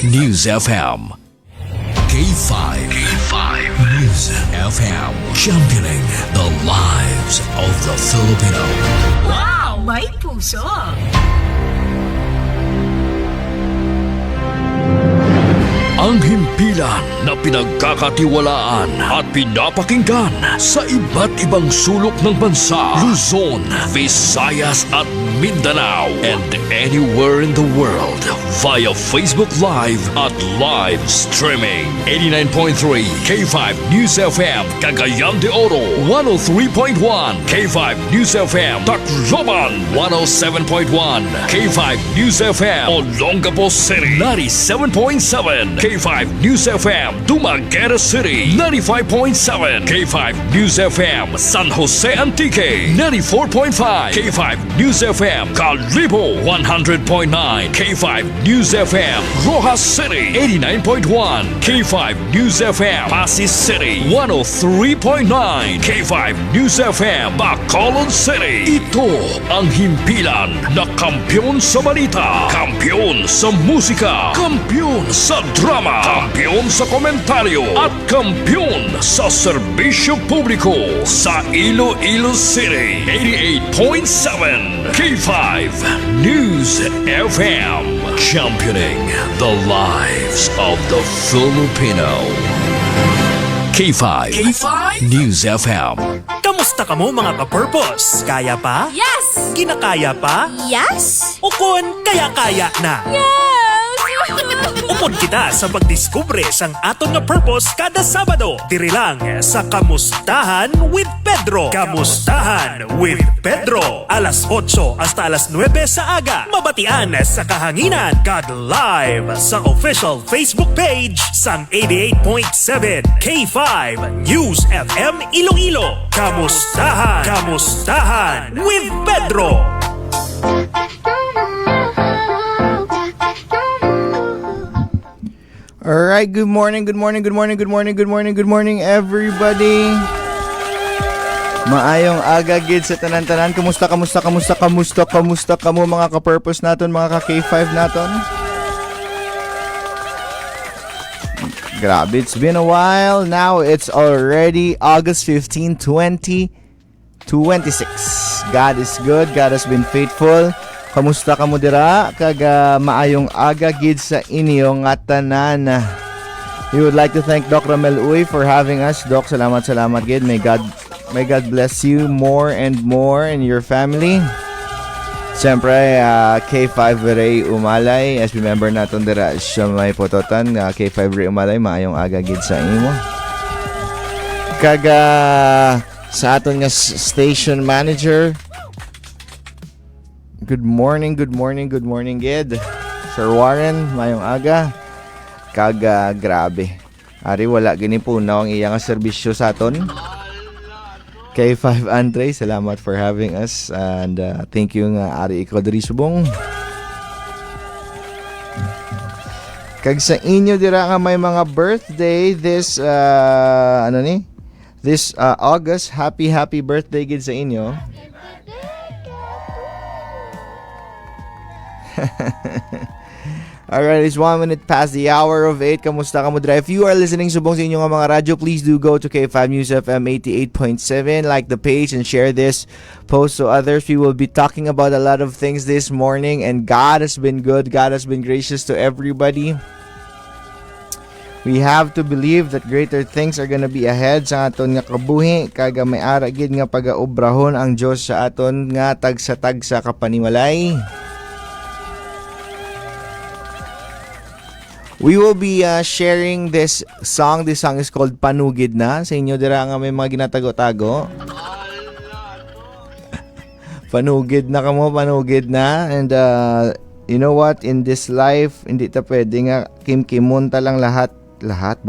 News FM. K5. News FM. Championing the lives of the Filipino. Wow! May puso! Ang himpilan na pinagkakatiwalaan at pinapakinggan sa iba't ibang sulok ng bansa, Luzon, Visayas at Mindanao, and anywhere in the world via Facebook Live at live streaming. 89.3 K5 News FM, Cagayan de Oro, 103.1 K5 News FM, Tacloban, 107.1 K5 News FM, Olongapo City, 97.7 K5 News FM, Dumaguete City, 95.7 K5 News FM, San Jose Antique, 94.5 K5 News FM, Calibo, 100.9 K5 News FM, Rojas City, 89.1 K5 News FM, Pasig City, 103.9 K5 News FM, Bacolod City. Ito ang himpilan na kampiyon sa balita, kampiyon sa musika, kampiyon sa drama, kampiyon sa komentaryo, at kampiyon sa serbisyo publiko sa Iloilo City. 88.7 K5 News FM, championing the lives of the Filipino. K5 News FM. Kamusta ka mo mga ka-purpose? Kaya pa? Yes! Kinakaya pa? Yes! Ukon, kaya-kaya na. Yes! Upod kita sa pagdiskubre sang aton nga purpose kada Sabado. Diri lang sa Kamustahan with Pedro. Kamustahan with Pedro. Alas 8 hasta alas 9 sa aga. Mabatian sa kahanginan. God live sa official Facebook page sang 88.7 K5 News FM Iloilo. Kamustahan. Kamustahan with Pedro. Alright, good morning everybody. Maayong aga gid sa tanan-tanan. Kamusta kamo mga ka-purpose naton, mga ka-K5 naton? Grabe, it's been a while. Now it's already August 15, 2026. God is good, God has been faithful. Kamusta ka mo dira? Kaga maayong aga gid sa inyo nga tanan. We would like to thank Doc Ramel Uy for having us. Doc, salamat gid. May God bless you more and more and your family. Siyempre, K5 Ray Umalay, as member naton dira siya may pototan. K5 Ray Umalay, maayong aga gid sa inyo. Kaga sa aton nga station manager, Good morning, gid. Sir Warren, mayong aga. Kaga, grabe. Ari, wala ginipunaw ang iyang serbisyo sa aton. K5 Andre, salamat for having us. And thank you nga, Ari Ikaw diri subong. Kag sa inyo dira nga may mga birthday this, this August. Happy birthday gid sa inyo. Alright, it's 1 minute past the hour of 8. Kamusta ka mo dra? If you are listening subong sa inyong mga radyo, please do go to K5 News FM 88.7. Like the page and share this post to others. We will be talking about a lot of things this morning, and God has been good. God has been gracious to everybody. We have to believe that greater things are gonna be ahead sa aton nga kabuhi. Kaga may ara gid nga pag-aobrahon ang Dios sa aton nga tagsa-tagsa kapanimalay. We will be sharing this song. This song is called Panugid Na. Sa inyo dira nga may mga ginatago-tago. Panugid na. And you know what? In this life, hindi ta pwede nga kim-kimon ta lang lahat. Lahat.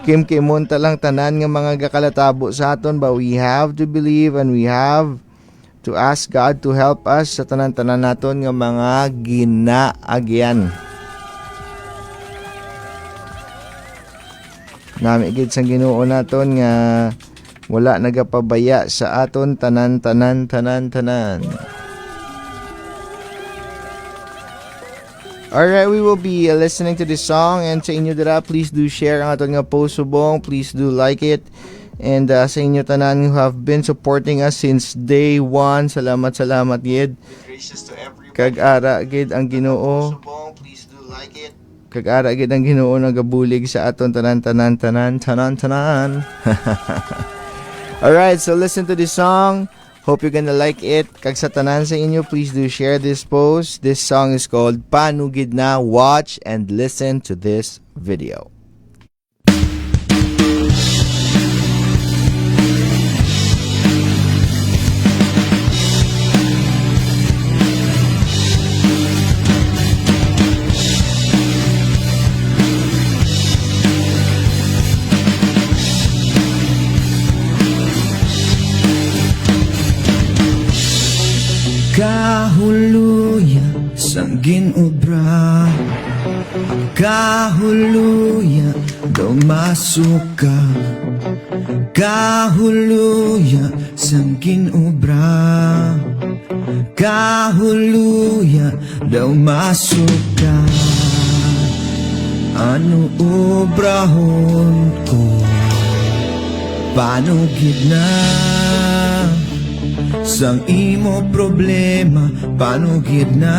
Kim-kimon ta lang tanan nga mga gakalatabo sa aton ba? We have to believe and we have to ask God to help us sa tanan-tanan naton nga mga ginaagyan. Nami gid sang Ginoo naton nga wala nagapabaya sa aton tanan. Alright, we will be listening to this song, and sa inyo dira, please do share ang aton nga post subong, please do like it, and sa inyo tanan who have been supporting us since day 1, salamat yid. Kag-ara gid ang Ginoo, kag-ara gid ang Ginoo nagabulig sa aton tanan. Alright, so listen to this song. Hope you're gonna like it. Kag sa tanan sa inyo, please do share this post. This song is called Panugid Na. Watch and listen to this video. Kahuluya sang ginobra, kahuluya daw masuka, kahuluya sang ginobra, kahuluya daw masuka. Ano obrahon ko, panugid na sang imo problema, panugid na.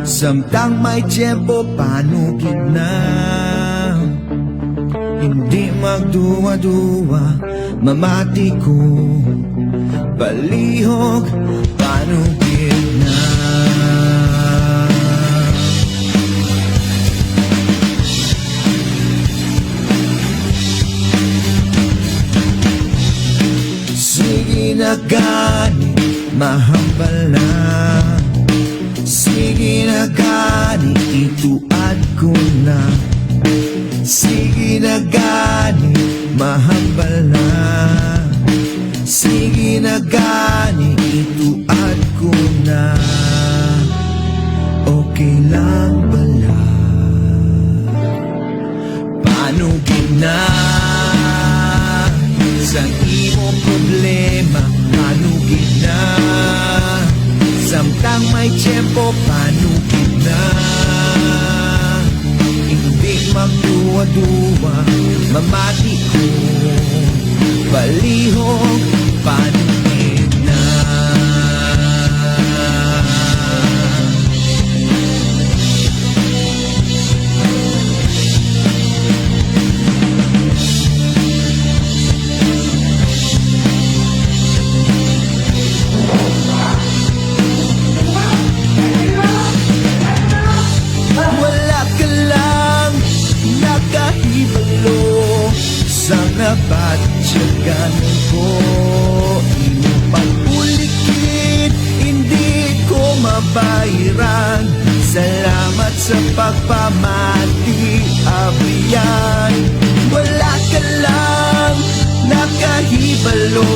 Samtang may tiyempo, panugid na. Hindi magduwa-duwa, mamati ko, palihog, panugid na. Sige na gani, mahambal na. Sige na gani, ituad ko na. Sige na gani, mahambal na. Sige na gani, ituad ko na. Okay lang bala, panugid na. Sang imo problema, panugid na. Samtang may tiyempo, panugid na. Hindi magduwa-duwa, mamati ko, palihog, panugid na. Wala ka lang nakahibalo sa nabatyagan ko. Imo pag-ulikid, hindi ko mabayaran. Salamat sa pagpamati, abriyan. Wala ka lang nakahibalo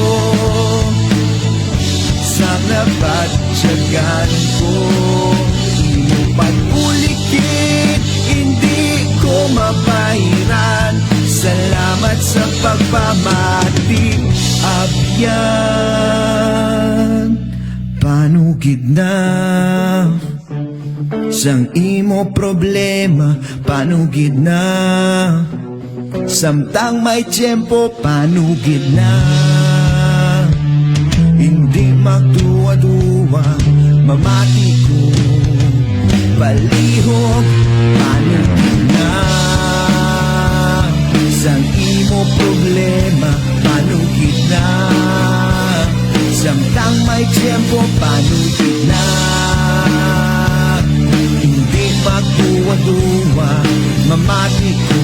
sa nabatyagan ko. Imo pag-ulikid, hindi ko mabayaran. Salamat sa pagpamati, abyan. Panugid na sang imo problema, panugid na. Samtang may tiyempo, panugid na. Hindi magduwa-duwa, mamati ko, palihog, panugid na. Sang imo problema, panugid na. Samtang may tiyempo, panugid na. Hindi magduwa-duwa, mamati ko,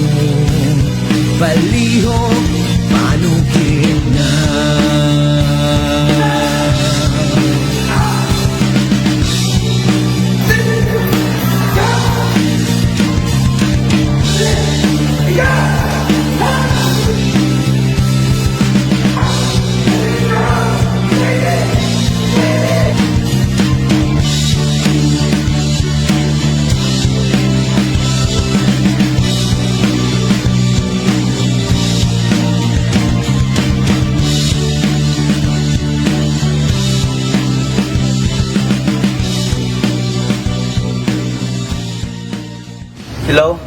palihog, panugid na. Hello?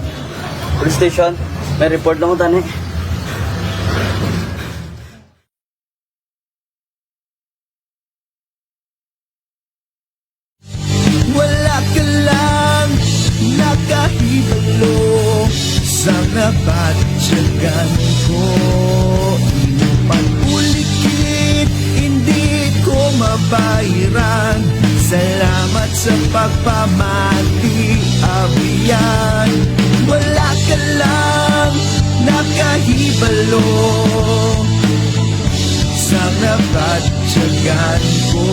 Police station? May report lang ko, tani. Wala ka lang nakahibalo sa nabatyagan ko. Inuman ulikit, hindi ko mabayaran. Salamat sa pagpamati, abiyan. Wala ka lang nakahibalo sa nabatyagan ko.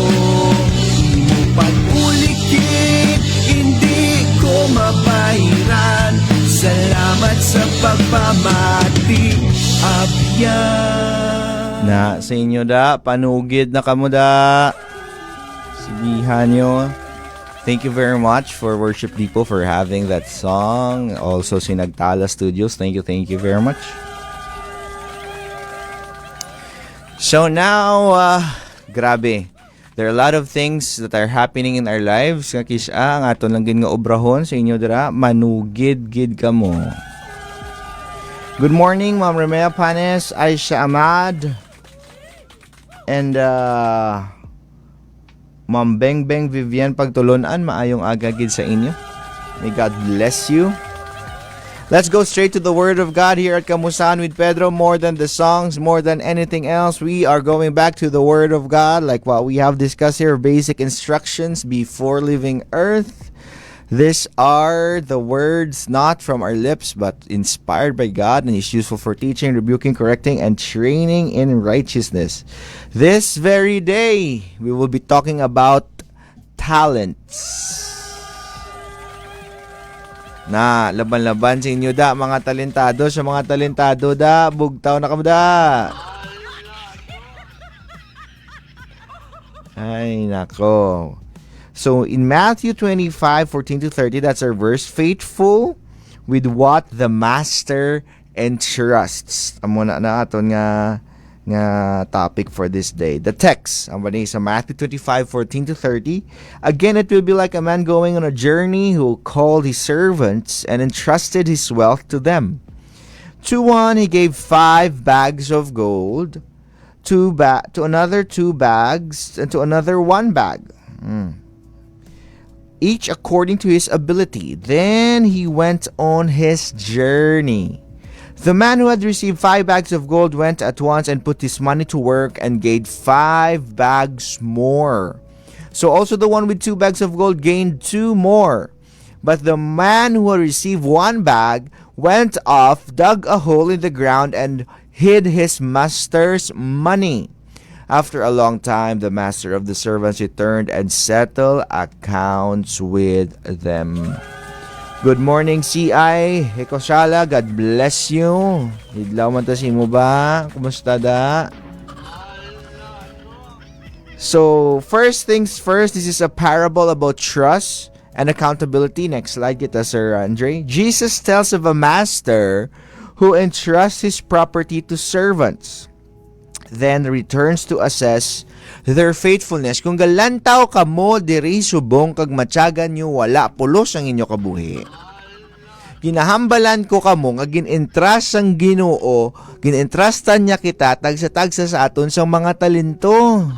Pag-ulikit, hindi ko mabayaran. Salamat sa pagpamati, abyan. Na sa inyo da, panugid na kamo da. Sigihan nyo. Thank you very much for Worship Depot for having that song. Also si Nagtala Studios. Thank you very much. So now, grabe. There are a lot of things that are happening in our lives. Nga kisya, ang aton lang gid nga obrahon sa inyo dira, manugid-gid kamo. Good morning, Ma'am Remea Panes, Aisha Ahmad, and Ma'am Beng Beng Vivian Pagtulunan, maayong aga gid sa inyo. May God bless you. Let's go straight to the Word of God here at Kamustahan with Pedro. More than the songs, more than anything else, we are going back to the Word of God, like what we have discussed here, basic instructions before leaving earth. These are the words not from our lips, but inspired by God, and is useful for teaching, rebuking, correcting, and training in righteousness. This very day, we will be talking about talents. Na, laban-laban sa inyo da, mga talentado. Sa mga talentado da, bugtaw na kamo da. Ay, nako. So, in Matthew 25:14-30, that's our verse. Faithful with what the master entrusts. Amo na aton nga topic for this day. The text, ang bani sa Matthew 25:14-30. Again, it will be like a man going on a journey who called his servants and entrusted his wealth to them. To one he gave 5 bags of gold, to another 2 bags, and to another 1 bag. Each according to his ability. Then he went on his journey. The man who had received 5 bags of gold went at once and put his money to work and gained 5 bags more. So also the one with 2 bags of gold gained 2 more. But the man who had received 1 bag went off, dug a hole in the ground, and hid his master's money. After a long time, the master of the servants returned and settled accounts with them. Good morning, CI. Hekoshala, God bless you. Hidlaw man ta si mo ba? Kumusta da? So, first things first, this is a parable about trust and accountability. Next slide, kita Sir Andre. Jesus tells of a master who entrusts his property to servants, then returns to assess their faithfulness. Kung galantaw ka mo, diri subong kag matyagan nyo, wala pulos ang inyo kabuhi. Ginahambalan ko kamo nga gin-entrust ang Ginoo, gin-entrustan niya kita tagsa-tagsa sa aton sang mga talento.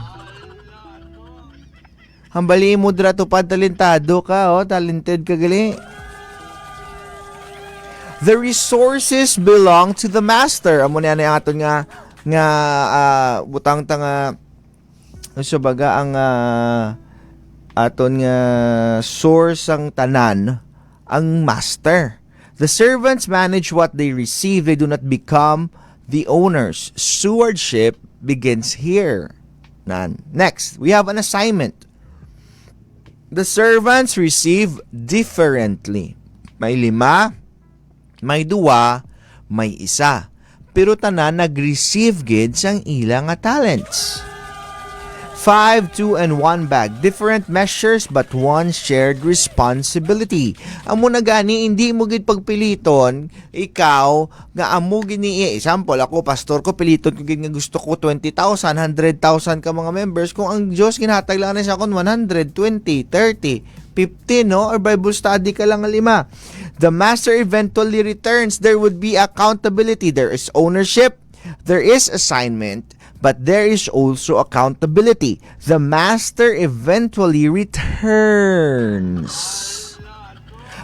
Hambali mo dira to pad talentado ka, talented ka gali. The resources belong to the master. Amo ni ang aton nga butang tanga so baga ang aton nga source ang tanan ang master. The servants manage what they receive. They do not become the owners. Stewardship begins here. Next, we have an assignment. The servants receive differently. May 5, may 2, may 1. Pero tanan nag-receive gid sang ilang nga talents. 5, 2, and 1 bag. Different measures but one shared responsibility. Amo na gani, hindi mo gid pagpiliton, ikaw, nga amo gini, example, ako, pastor ko, piliton ko gid nga gusto ko 20,000, 100,000 ka mga members, kung ang Diyos kinatag lang na siya kon 100, 20, 30, 15, no? Or Bible study ka lang 5. The master eventually returns. There would be accountability. There is ownership. There is assignment. But there is also accountability. The master eventually returns.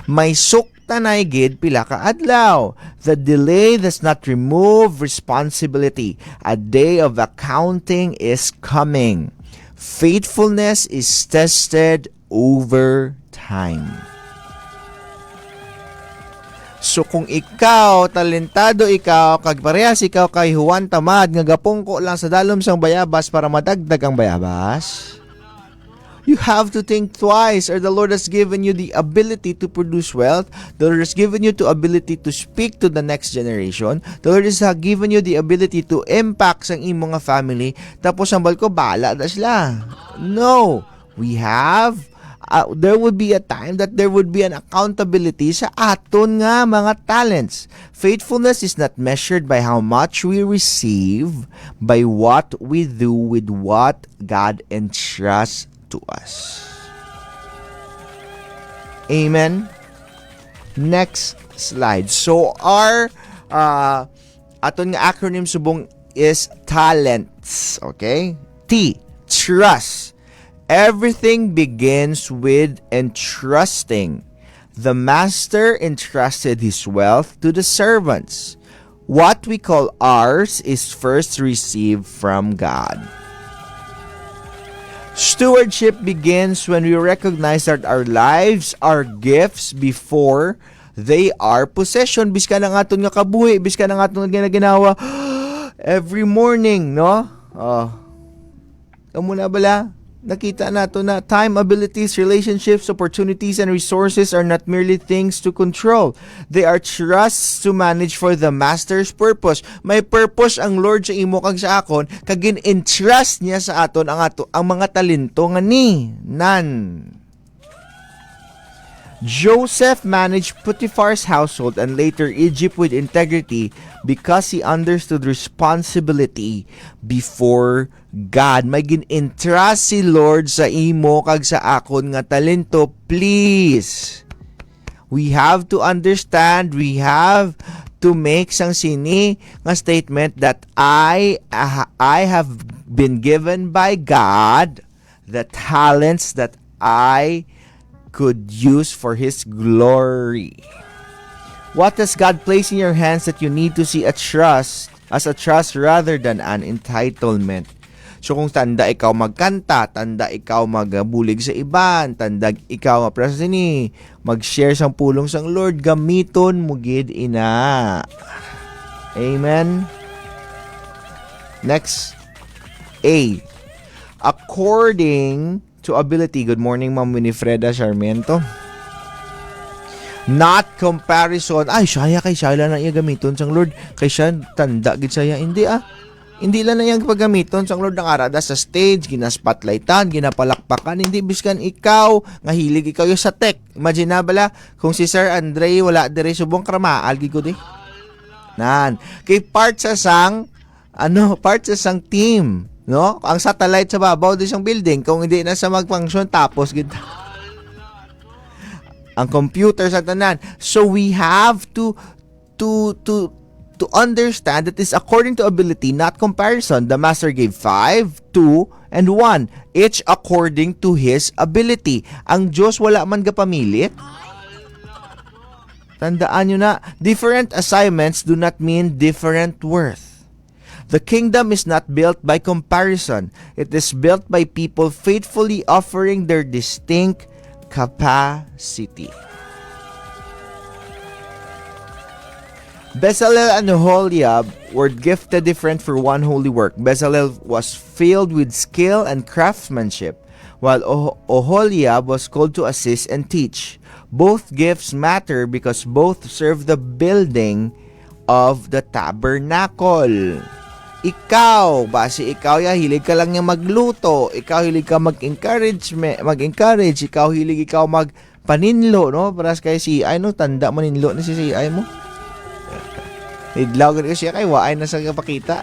May suktanay gid pila ka adlaw. The delay does not remove responsibility. A day of accounting is coming. Faithfulness is tested over time. So kung ikaw, talentado ikaw, kag parehas ikaw kay Juan Tamad, nga gapungko lang sa dalom sang bayabas para madagdag ang bayabas, you have to think twice, or the Lord has given you the ability to produce wealth. The Lord has given you the ability to speak to the next generation. The Lord has given you the ability to impact sang imong nga family. Tapos ang balko, bala na sila. No. We have, there would be a time that there would be an accountability sa aton nga mga talents. Faithfulness is not measured by how much we receive, by what we do with what God entrusts to us. Amen. Next slide. So our aton nga acronym subong is talents. Okay? T, trust. Everything begins with entrusting. The master entrusted his wealth to the servants. What we call ours is first received from God. Stewardship begins when we recognize that our lives are gifts before they are possession. Biska na nga aton nga kabuhi, biska na nga aton nga ginawa every morning, no? Amo na bala? Nakita nato na time, abilities, relationships, opportunities, and resources are not merely things to control. They are trusts to manage for the master's purpose. May purpose ang Lord sa imo kag sa akon, kag gin-entrust niya sa aton ang mga talento nga ni nan. Joseph managed Potiphar's household and later Egypt with integrity because he understood responsibility before God. May gin-entrust si Lord sa imo kag sa akon nga talento. Please, we have to understand, we have to make sang sini nga statement that I have been given by God the talents that I could use for His glory. What has God placed in your hands that you need to see as a trust rather than an entitlement? So kung tanda ikaw magkanta, tanda ikaw magbulig sa iban, tanda ikaw maprasini, mag-share sang pulong sang Lord, gamiton mo gid ina. Amen. Next, A. According to ability. Good morning, Ma'am Winifreda Sarmiento. Not comparison. Ay, siya kay siya lang na iya gamiton sang Lord. Kay siya tanda gid saya. Hindi Hindi lang na yung paggamiton sang Lord ng arada sa stage, gina-spotlightan, ginapalakpakan. Hindi biskan ikaw, nga hilig ikaw yung sa tech. Imagine na bala, kung si Sir Andre wala dire subong krama, algi ko di. Nan. Kay part sa sang team. No? Ang satellite sa babaw di siyang building, kung hindi na sa mag-function, tapos gid. Ang computer sa tanan. So we have to understand that is according to ability, not comparison. The master gave 5, 2, and 1, each according to his ability. Ang Diyos wala man gapamilit. Tandaan nyo na, different assignments do not mean different worth. The kingdom is not built by comparison. It is built by people faithfully offering their distinct capacity. Bezalel and Oholiab were gifted different for one holy work. Bezalel was filled with skill and craftsmanship, while Oholiab was called to assist and teach. Both gifts matter because both serve the building of the tabernacle. Ikaw, base ikaw hilig ka lang niya magluto, ikaw hilig ka mag-encourage, ikaw hilig ikaw magpaninlo, no? Paras kay si ay no, tanda mo ninlo ni si ay mo. Idlaw ko siya kay waay na sa kapakita.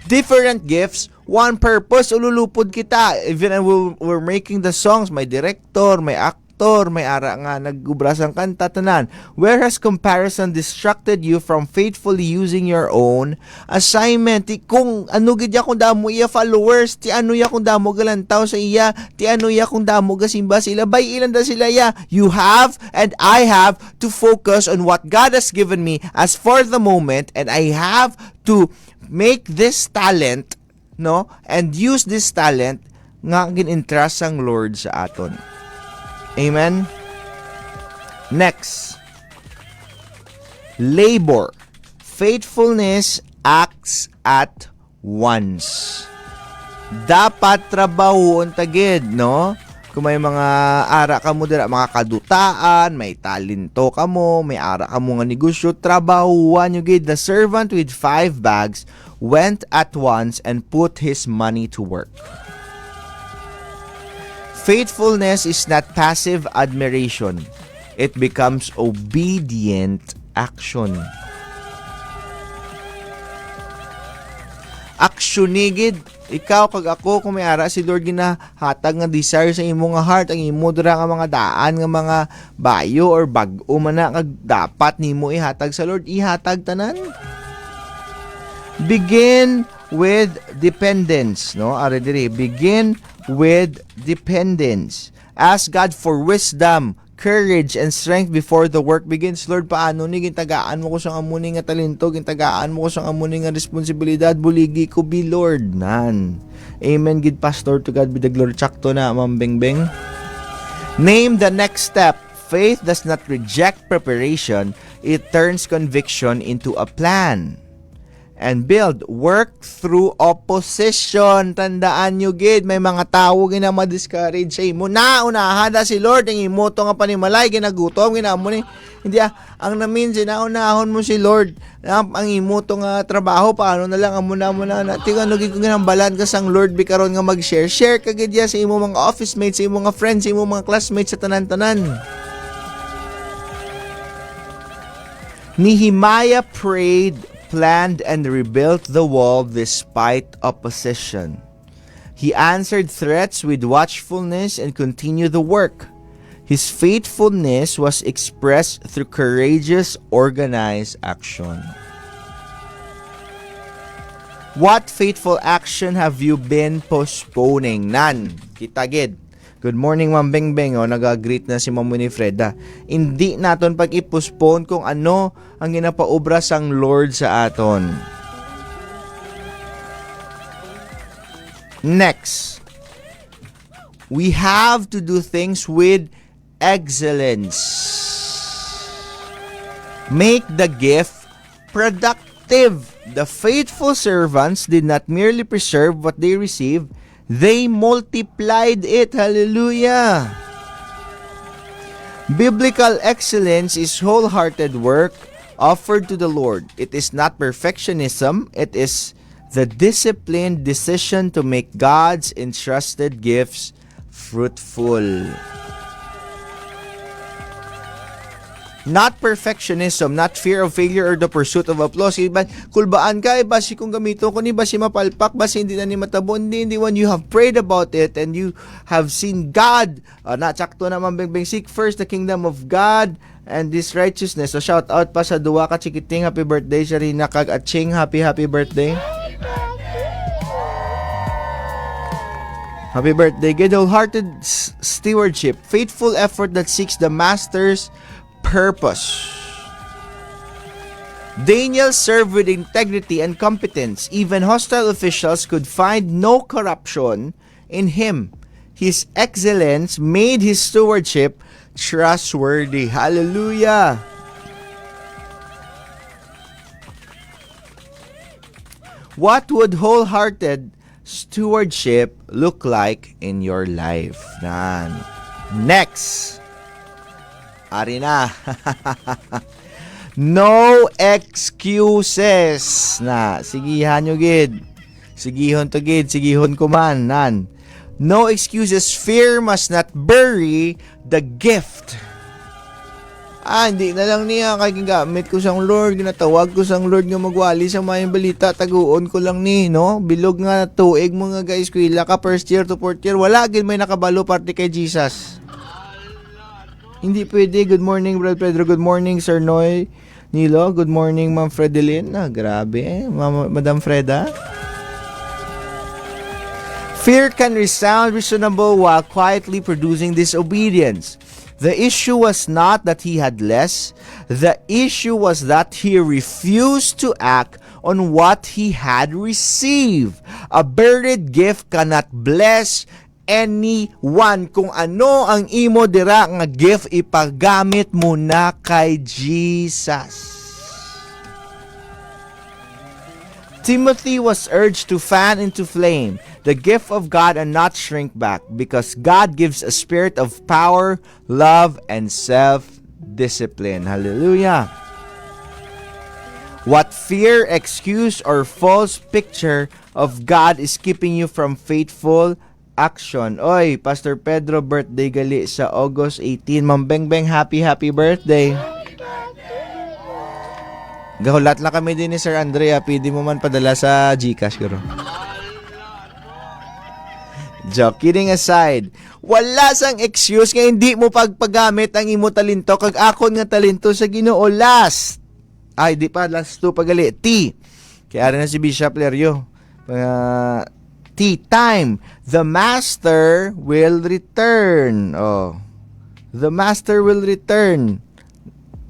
Different gifts, one purpose, ululupod kita. Even we're making the songs, may director, may aktor, may ara nga nagubra sang kanta tanan. Whereas comparison distracted you from faithfully using your own assignment. Kung ano gid ya kung damo iya followers, ti ano ya kung damo galantaw sa iya, ti ano ya kung damo gasimba sila, bay ilan da sila ya. You have and I have to focus on what God has given me as for the moment, and I have to make this talent, no, and use this talent nga gin-entrust ang Lord sa aton. Amen. Next, labor. Faithfulness acts at once. Dapat trabahoon tagid, no? Kung may mga ara ka mo dira, mga kadutaan, may talento ka mo, may ara ka mo nga negosyo, trabahuan nyo gid. The servant with 5 bags went at once and put his money to work. Faithfulness is not passive admiration. It becomes obedient action. Aksyon ikaw kag ako kung may ara si Lord ginahatag nga desire sa imong nga heart, ang imo dira nga mga daan nga mga bayo or bag-o man na kag dapat nimo ihatag sa Lord, ihatag tanan. Begin with dependence, no? Are dire, begin with dependence. Ask God for wisdom, courage, and strength before the work begins. Lord, paano ni gintagaan mo ko sa amuni nga talento, gintagaan mo ko sa amuni nga responsibilidad, buligi ko be Lord nan. Amen, gid pastor, to God be the glory. Tsakto na, Ma'am Bengbeng. Name the next step. Faith does not reject preparation, it turns conviction into a plan. And build, work through opposition. Tandaan nyo gid, may mga tao gina ma-discourage sa imo. Unahan na si Lord, ang imo to nga panimalay, ginagutom, ginamo ni. Hindi ang namin, sinaunahon mo si Lord. Ang imo to nga trabaho, paano na lang, amo na. Tingnan nyo gid kung ginambalan ka sang Lord, bikaron nga mag-share. Share ka gid ya sa imo mga office mates, sa imo mga friends, sa imo mga classmates sa tanan-tanan. Nehemiah prayed, planned, and rebuilt the wall despite opposition. He answered threats with watchfulness and continued the work. His faithfulness was expressed through courageous, organized action. What faithful action have you been postponing? None. Kitagid. Good morning, Ma'am Bengbeng. Nag-greet na si Ma'am Winifreda. Hindi naton pag-i-postpone kung ano ang ginapaobra sang Lord sa aton. Next, we have to do things with excellence. Make the gift productive. The faithful servants did not merely preserve what they received, they multiplied it. Hallelujah! Biblical excellence is wholehearted work offered to the Lord. It is not perfectionism. It is the disciplined decision to make God's entrusted gifts fruitful. Not perfectionism, not fear of failure or the pursuit of applause. Iba, kulbaan ka, basi kung gamito ko ni basi mapalpak, basi hindi na ni matabo, hindi when you have prayed about it and you have seen God, natsakto naman Bengbeng, seek first the kingdom of God and this righteousness. So shout out pa sa duwa ka chikiting, happy birthday siya rin nakag at Ching, happy birthday. Happy birthday. Good wholehearted stewardship, faithful effort that seeks the master's purpose. Daniel served with integrity and competence. Even hostile officials could find no corruption in him. His excellence made his stewardship trustworthy. Hallelujah! What would wholehearted stewardship look like in your life? Next. Ari na. No excuses na. Sigihan nyo gid. Sigihon to gid. Sigihon ko man. No excuses. Fear must not bury the gift. Hindi na lang niya kay gamit ko sang Lord, ginatawag ko sang Lord nga magwali sa mayang balita, taguon ko lang ni, no? Bilog nga tuig mo nga guys, kuila ka first year to fourth year, wala gid may nakabalo parte kay Jesus. Hindi pwede. Good morning, Brad Pedro. Good morning, Sir Noy Nilo. Good morning, Ma'am Fredelyn. Grabe. Madam Freda. Fear can resound reasonable while quietly producing disobedience. The issue was not that he had less. The issue was that he refused to act on what he had received. A buried gift cannot bless anyone. Kung ano ang imo dira nga gift, ipagamit mo na kay Jesus. Timothy was urged to fan into flame the gift of God and not shrink back, because God gives a spirit of power, love, and self-discipline. Hallelujah. What fear, excuse, or false picture of God is keeping you from faithful action? Oy, Pastor Pedro, birthday gali sa August 18. Ma'am Bengbeng, happy birthday. Gahulat lang kami din ni Sir Andrea. Pwede mo man padala sa GCash, garo. Joke, kidding aside, wala sang excuse nga hindi mo pagpagamit ang imo talento kag akon nga talento sa Ginoo. Last 2 pagali. T. Kaya na si Bishop Lerio. T. Time. The master will return. Oh. The master will return.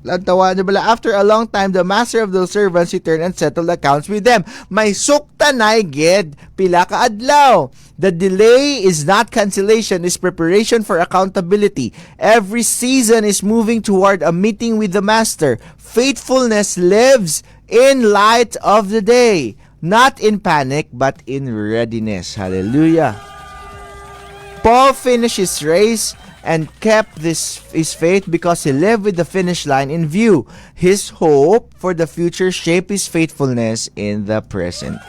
After a long time, the master of those servants returned and settled accounts with them. May suktanay gid pila ka adlaw. The delay is not cancellation, is preparation for accountability. Every season is moving toward a meeting with the master. Faithfulness lives in light of the day, not in panic, but in readiness. Hallelujah. Paul finished his race and kept his faith because he lived with the finish line in view. His hope for the future shaped his faithfulness in the present.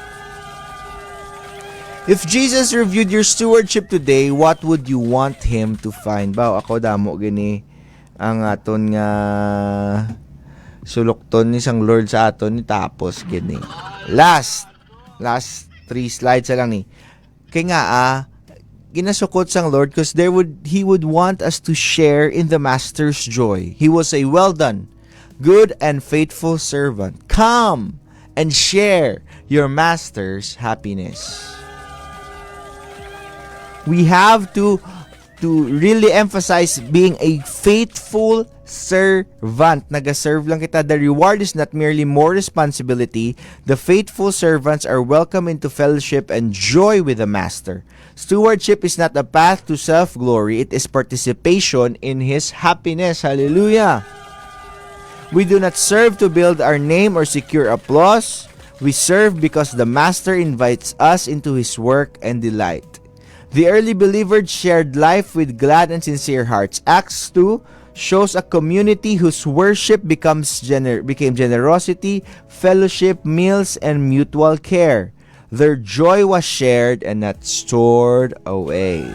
If Jesus reviewed your stewardship today, what would you want Him to find? Bao, ako damo gini ang aton nga sulukton ni sang Lord sa aton ni tapos gini. Last 3 slides lang ni. Kaya nga ginasukot sang Lord because He would want us to share in the Master's joy. He will say, well done, good and faithful servant. Come and share your Master's happiness. We have to really emphasize being a faithful servant. Nag-serve lang kita. The reward is not merely more responsibility. The faithful servants are welcome into fellowship and joy with the Master. Stewardship is not a path to self-glory. It is participation in His happiness. Hallelujah. We do not serve to build our name or secure applause. We serve because the Master invites us into His work and delight. The early believers shared life with glad and sincere hearts. Acts 2 shows a community whose worship became generosity, fellowship, meals, and mutual care. Their joy was shared and not stored away.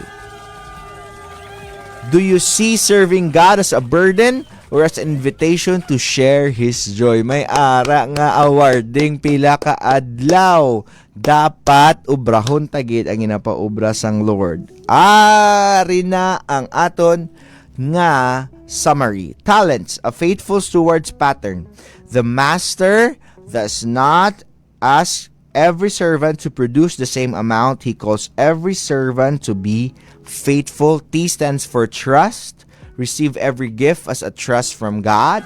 Do you see serving God as a burden or as an invitation to share His joy? May ara nga awarding pila ka adlaw. Dapat ubrahon tagid ang ginapaubra sang Lord. Ari na ang aton nga summary. Talents, a faithful steward's pattern. The master does not ask every servant to produce the same amount. He calls every servant to be faithful. T stands for trust. Receive every gift as a trust from God.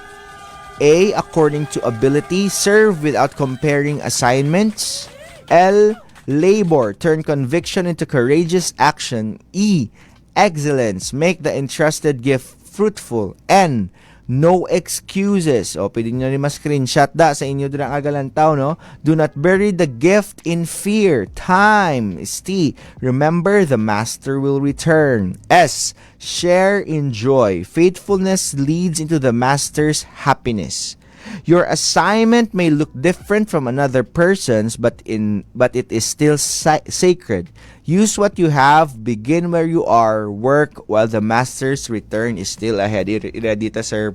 A, according to ability. Serve without comparing assignments. L, labor. Turn conviction into courageous action. E, excellence. Make the entrusted gift fruitful. N, no excuses. O, pwede nyo rin ma-screenshot sa inyo dirang agalantaw, no? Do not bury the gift in fear. Time is T. Remember, the Master will return. S, share in joy. Faithfulness leads into the Master's happiness. Your assignment may look different from another person's, but it is still sacred. Use what you have, begin where you are, work while the Master's return is still ahead. Ready ta, sir,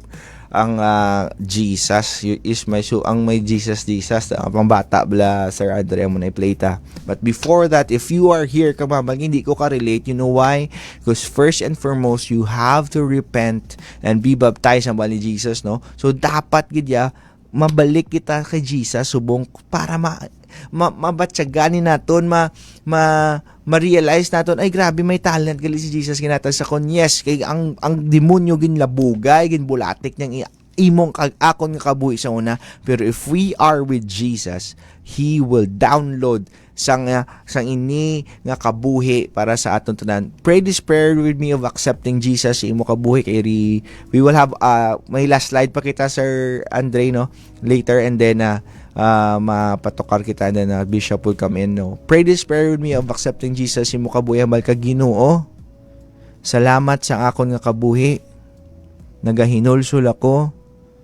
ang Jesus is my ang may Jesus pambata bla Sir Andre mo na i-play ta. But before that, if you are here kamabang hindi ko ka-relate, you know why? Because first and foremost, you have to repent and be baptized ang bali Jesus, no? So dapat gidya mabalik kita kay Jesus subong para mabatsaganin naton, ma-realize naton ay grabe may talent gali si Jesus ginatag sa kon. Yes, kay ang demonyo ginlabugay, ginbulatik niyang imong akon nga kabuhi sa una, pero if we are with Jesus, He will download sang ini nga kabuhi para sa aton tanan. Pray this prayer with me of accepting Jesus sa imo kabuhi kay we will have may last slide pa kita Sir Andre, no, later, and then mapatokar kita, and then Bishop will come in, no. Pray this prayer with me of accepting Jesus sa imo kabuhi. Mal ka Ginoo, salamat sa akon nga kabuhi, nagahinulsol ako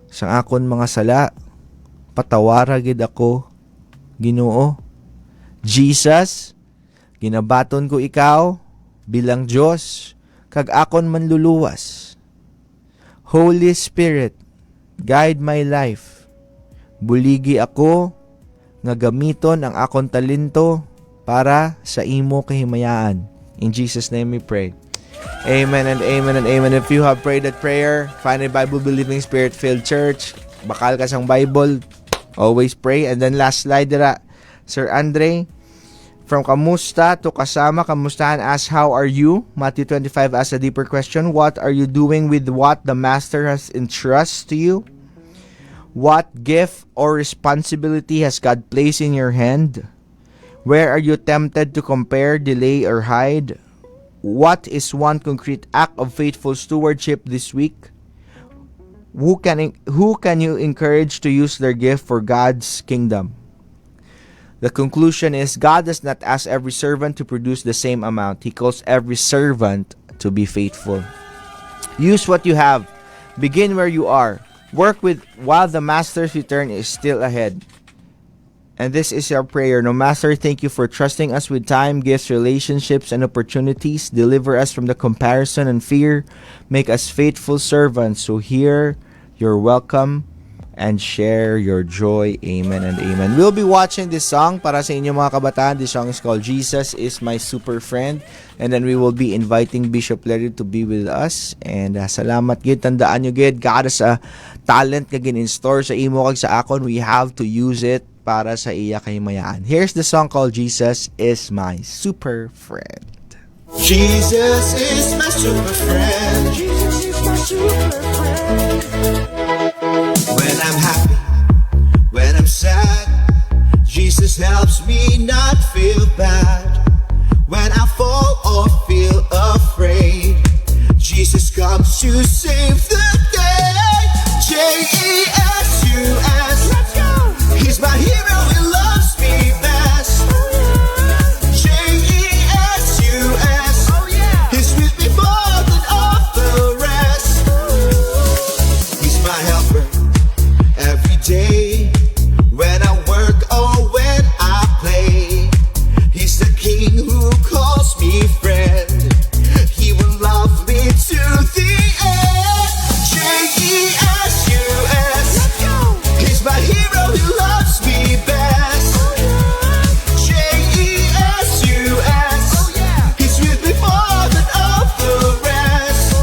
sa akon mga sala, patawara gid ako Ginoo. Jesus, ginabaton ko ikaw bilang Diyos, kag akon manluluwas. Holy Spirit, guide my life. Buligi ako nga gamiton ang akon talento para sa imo kahimayaan. In Jesus' name we pray. Amen and amen and amen. If you have prayed that prayer, find a Bible-believing, Spirit-filled church. Bakal ka sang Bible, always pray. And then last slide dira, Sir Andre, from kamusta to kasama, kamustahan as how are you? Matthew 25 asks a deeper question. What are you doing with what the Master has entrusted to you? What gift or responsibility has God placed in your hand? Where are you tempted to compare, delay, or hide? What is one concrete act of faithful stewardship this week? Who can you encourage to use their gift for God's kingdom? The conclusion is God does not ask every servant to produce the same amount. He calls every servant to be faithful. Use what you have. Begin where you are. Work with while the Master's return is still ahead. And this is our prayer. No, Master, thank you for trusting us with time, gifts, relationships, and opportunities. Deliver us from the comparison and fear. Make us faithful servants who hear your welcome and share your joy. Amen and amen. We'll be watching this song para sa inyo mga kabataan. This song is called Jesus is My Super Friend. And then we will be inviting Bishop Larry to be with us. And salamat gid. Tandaan nyo gid, God has a talent kag in store sa imo kag sa akon. We have to use it para sa iya kahimayaan. Here's the song called Jesus is My Super Friend. Jesus is my super friend. Jesus is my super friend. When I'm happy, when I'm sad, Jesus helps me not feel bad. When I fall or feel afraid, Jesus comes to save the day. Jesus, let's go. He's my hero, he loves me best. Jesus, oh yeah, he's with me more than all the rest. He's my helper every day, when I work or when I play. He's the king who calls me friend. He will love me to the end. Jesus, let's go. He's my hero, he loves me best. Jesus, oh yeah, he's with me more than all the rest.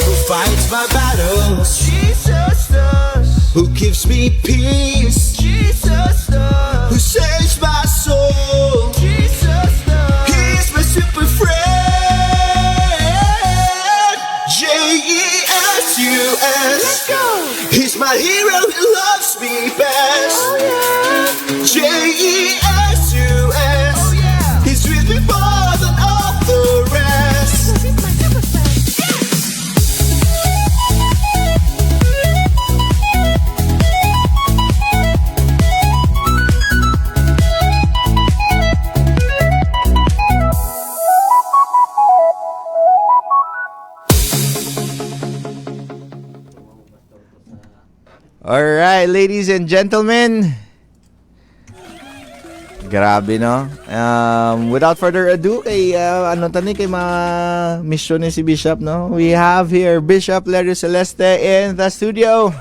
Who fights my battles? Jesus does. Who gives me peace? Jesus does. Who saves my soul? Jesus does. He's my super friend. Jesus, let's go. He's my hero, he loves me best. Oh yeah. Jesus, oh yeah, he's with me more than all the rest. He's my super friend. Alright, ladies and gentlemen. Grabe, no? Without further ado, kay, kay mga mission ni si Bishop, no? We have here Bishop Larry Celeste in the studio.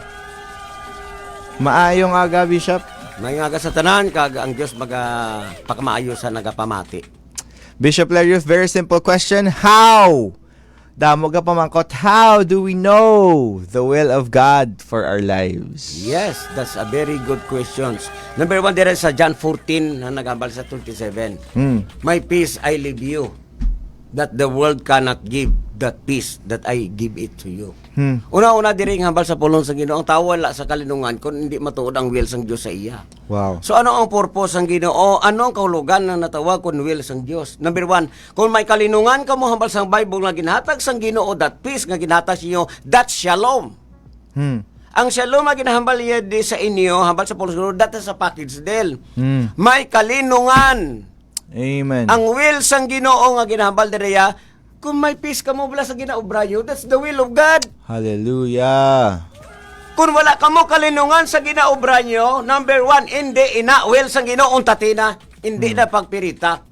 Maayong aga, Bishop. May nga sa tanan, kag ang Diyos pakamaayo sa nagapamati. Bishop Larry, very simple question. How? Damo ka pamangkot, how do we know the will of God for our lives? Yes, that's a very good question. Number 1, dire sa John 14, na nagambal sa 27. My peace I leave you, that the world cannot give, that peace that I give it to you. Una-una dire hambal sa pulong sa Ginoo, ang tao wala sa kalinungan kung hindi matuod ang will sang Dios sa iya. Wow. So ano ang purpose ng Ginoo? Ano ang kahulugan na natawag kung will sang Dios? Number 1, kung may kalinungan ka mo hambal sang Bible nga ginhatag sang Ginoo, that peace nga ginhatag sa inyo, that shalom. Ang shalom nga ginahambal niya di sa inyo, hambal sa pulong sa Ginoo, that is a package deal. May kalinungan. Amen. Ang will sang Ginoo nga ginahambal direya, kung may peace ka mo wala sa ginaobrayo, that's the will of God. Hallelujah. Kung wala ka mo kalinungan sa ginaobra nyo, number 1, hindi will sang Ginoong tatina, hindi na pagpirita.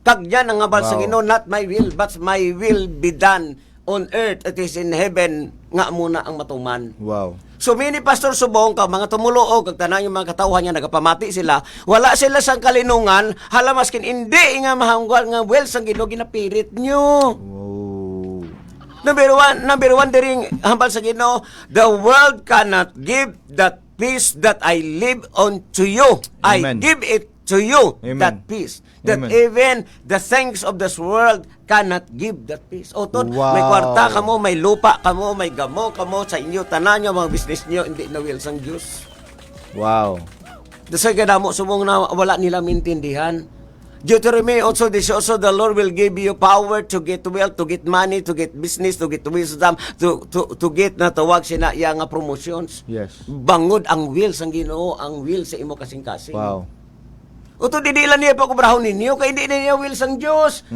Kagyan ang ngabal sa Ginoo, not my will, but my will be done on earth, it is in heaven, nga muna ang matuman. Wow. So mini Pastor Subong ka, mga tumuloog, kag tanan yung mga katawhan niya, nagapamati sila, wala sila sang kalinungan, hala maskin hindi nga mahangwal nga will sang Ginoo ginapirit nyo. Wow. Number one diring hambal sa Ginoo, the world cannot give that peace that I live unto you. Amen. I give it to you, Amen. that peace. That Amen. even the things of this world cannot give that peace. O tod, Wow. may kwarta ka mo, may lupa ka mo, may gamo ka mo, sa inyo, tanan nyo, mga business nyo, hindi na will sang Diyos. Wow. Sa kadamo sumong na wala nila maintindihan. Deuteronomy also, this also the Lord will give you power to get wealth, to get money, to get business, to get wisdom, to get na tawag sina iya nga promotions. Yes. Bangod ang will sang Ginoo, ang will sa imo kasing-kasing. Wow. Uto didila niya pagkubrahon ninyo kay hindi niya will sang Dios.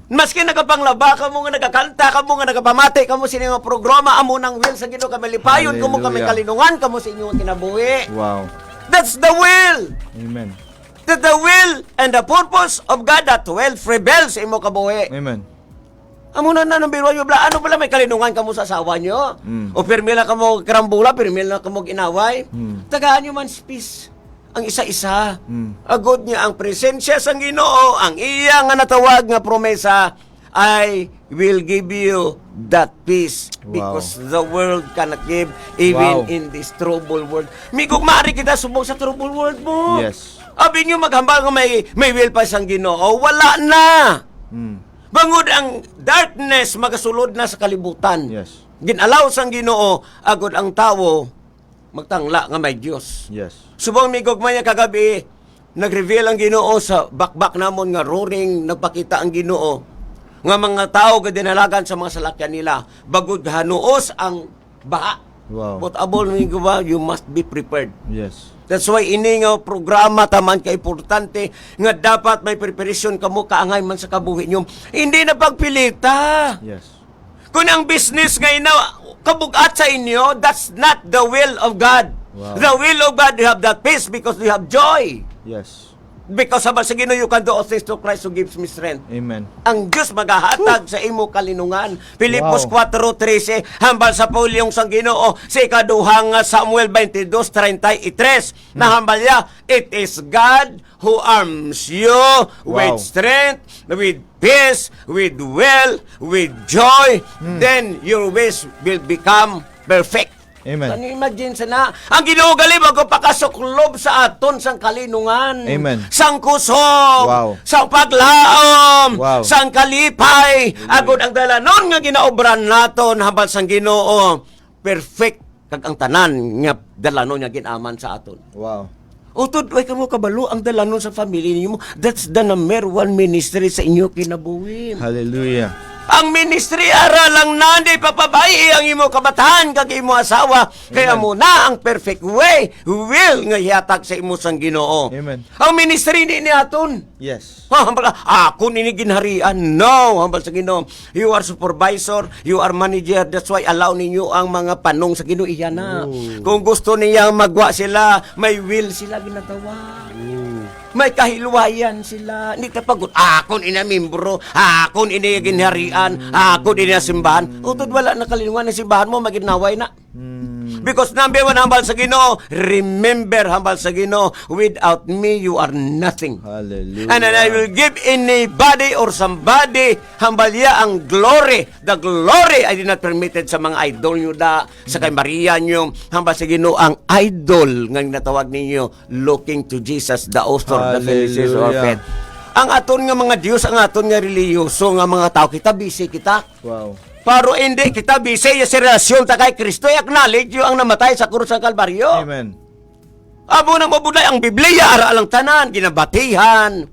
Maski nagapanglaba ka mo nga nagakanta ka mo nga nagapamati ka mo sa inyong programa amo nang will sang Ginoo kami lipayon ka mo kami Hallelujah. kalinungan ka mo sa inyong kinabuhi. Wow. That's the will. Amen. That the will and the purpose of God that will prevail sa imo kabuhi. Amen. Amo na nang biro yo bla ano pala may kalinungan ka mo sa asawa nyo? O permila ka mo karambula, permila ka mo ginaway? Tagaan nyo man peace. Ang isa-isa. Agod niya ang presensya sang Ginoo, ang iya nga natawag nga promesa, I will give you that peace. Wow. Because the world cannot give even Wow. in this troubled world. Migog maari kita subong sa troubled world mo. Yes. Abi nyo maghambal nga may will pa sang Ginoo, wala na. Bangod ang darkness magasulod na sa kalibutan. Yes. Ginalaw sang Ginoo, agod ang tawo magtangla nga may Dios. Yes. Subong migugmay nga kagabi, nag-reveal ang Ginoo sa bakbak namon nga roaring, nagpakita ang Ginoo nga mga tao gadinalagan sa mga salakyan nila bagod hanuos ang baha. Wow. But abol mi ba, you must be prepared. Yes. That's why ini nga programa taman ka importante nga dapat may preparation kamo kaangay man sa kabuhi nyo. Hindi na pagpilita. Yes. Kung ang business nga ina kabugat sa inyo, that's not the will of God. Wow. The will of God, you have that peace because you have joy. Yes. Because habang sa Ginoo, you can do all things to Christ who gives me strength. Amen. Ang Diyos magahatag sa imo kalinungan. Filipos Wow. 4:13 hambal sa pulyong sang Ginoo sa ikaduhang Samuel 22:33 na hambal niya, it is God who arms you with Wow. strength, with peace, with will, with joy, then your ways will become perfect. Amen. Can you imagine sana? Ang Ginoo gali bago pakasuklob sa aton sang kalinungan. Amen. Sang kusog. Wow. Sang paglaom. Wow. Sang kalipay. Agod ang dalanon nga ginaobran naton habang sang Ginoo. Perfect kag ang tanan nga dalanon nga ginaman sa aton. Wow. Utod way kamo kabalo ang dalanon sa family niyo. That's the number one ministry sa inyo kinabuhi. Hallelujah. Ang ministry ara lang nandi papabayi ang imo kabataan kag imo asawa. Kaya mo na ang perfect way will nga hihatag sa imo sang Ginoo. Amen. Ang ministry ni aton. Yes. Hambal ako nini ginharian. No, hambal sa Ginoo. You are supervisor, you are manager. That's why allow ninyo ang mga panong sa Ginoo iyan na. Kung gusto niya magwa sila, may will sila ginatawa. May kahilwayan sila. Hindi tapagot. Akon ina membro. Akon ina ginharian. Akon ina simbahan. Utod wala na kalinungan ng simbahan mo, maginaway na. Because number one, hambal sa Ginoo. Remember, hambal sa Ginoo, without me, you are nothing. Hallelujah. And then I will give anybody or somebody, hambal ya ang glory. The glory I did not permitted sa mga idol nyo da, sa kay Maria nyo. Hambal sa Ginoo, ang idol nga natawag ninyo, looking to Jesus, the author, the finisher of Hallelujah. faith. Ang aton nga mga Diyos, ang aton nga reliyoso nga mga tao, kita busy kita. Wow. Pero hindi kita busy sa relasyon ta kay Kristo, i-acknowledge yung ang namatay sa krus ng Kalbaryo. Amen. Amo nang mabuday ang Biblia, ara alang tanan, ginabatihan.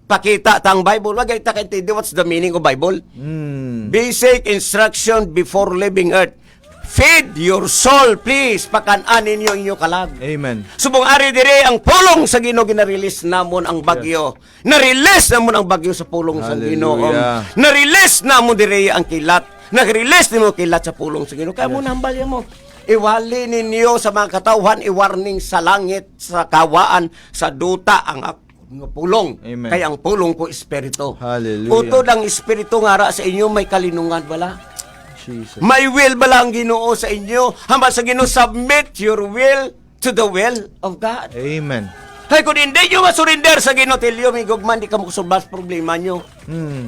Pakita tang Bible, wag kita kaintindi what's the meaning of Bible. Basic instruction before leaving earth. Feed your soul, please. Pakanan ninyo inyo kalag. Amen. Subong ari dire ang pulong sa Ginoo gina-release namon ang bagyo. Na-release namon ang bagyo sa pulong sa Ginoo. Hallelujah. Na-release namon dire ang kilat. Na-release nimo kilat sa pulong sa Ginoo. Kaya mo nambal mo. Iwali ninyo sa mga katawhan, i-warning sa langit, sa kawaan, sa duta ang nga pulong. Amen. Kaya ang pulong ko espiritu. Hallelujah. Utod ang espiritu nga ra sa inyo may kalinungan bala. Jesus. May will ba lang Ginoo sa inyo? Hamba sa Ginoo, submit your will to the will of God. Amen. Hay kung hindi nyo masurinder sa Ginoo, tilyo, may gugman, di ka makasulbas problema nyo.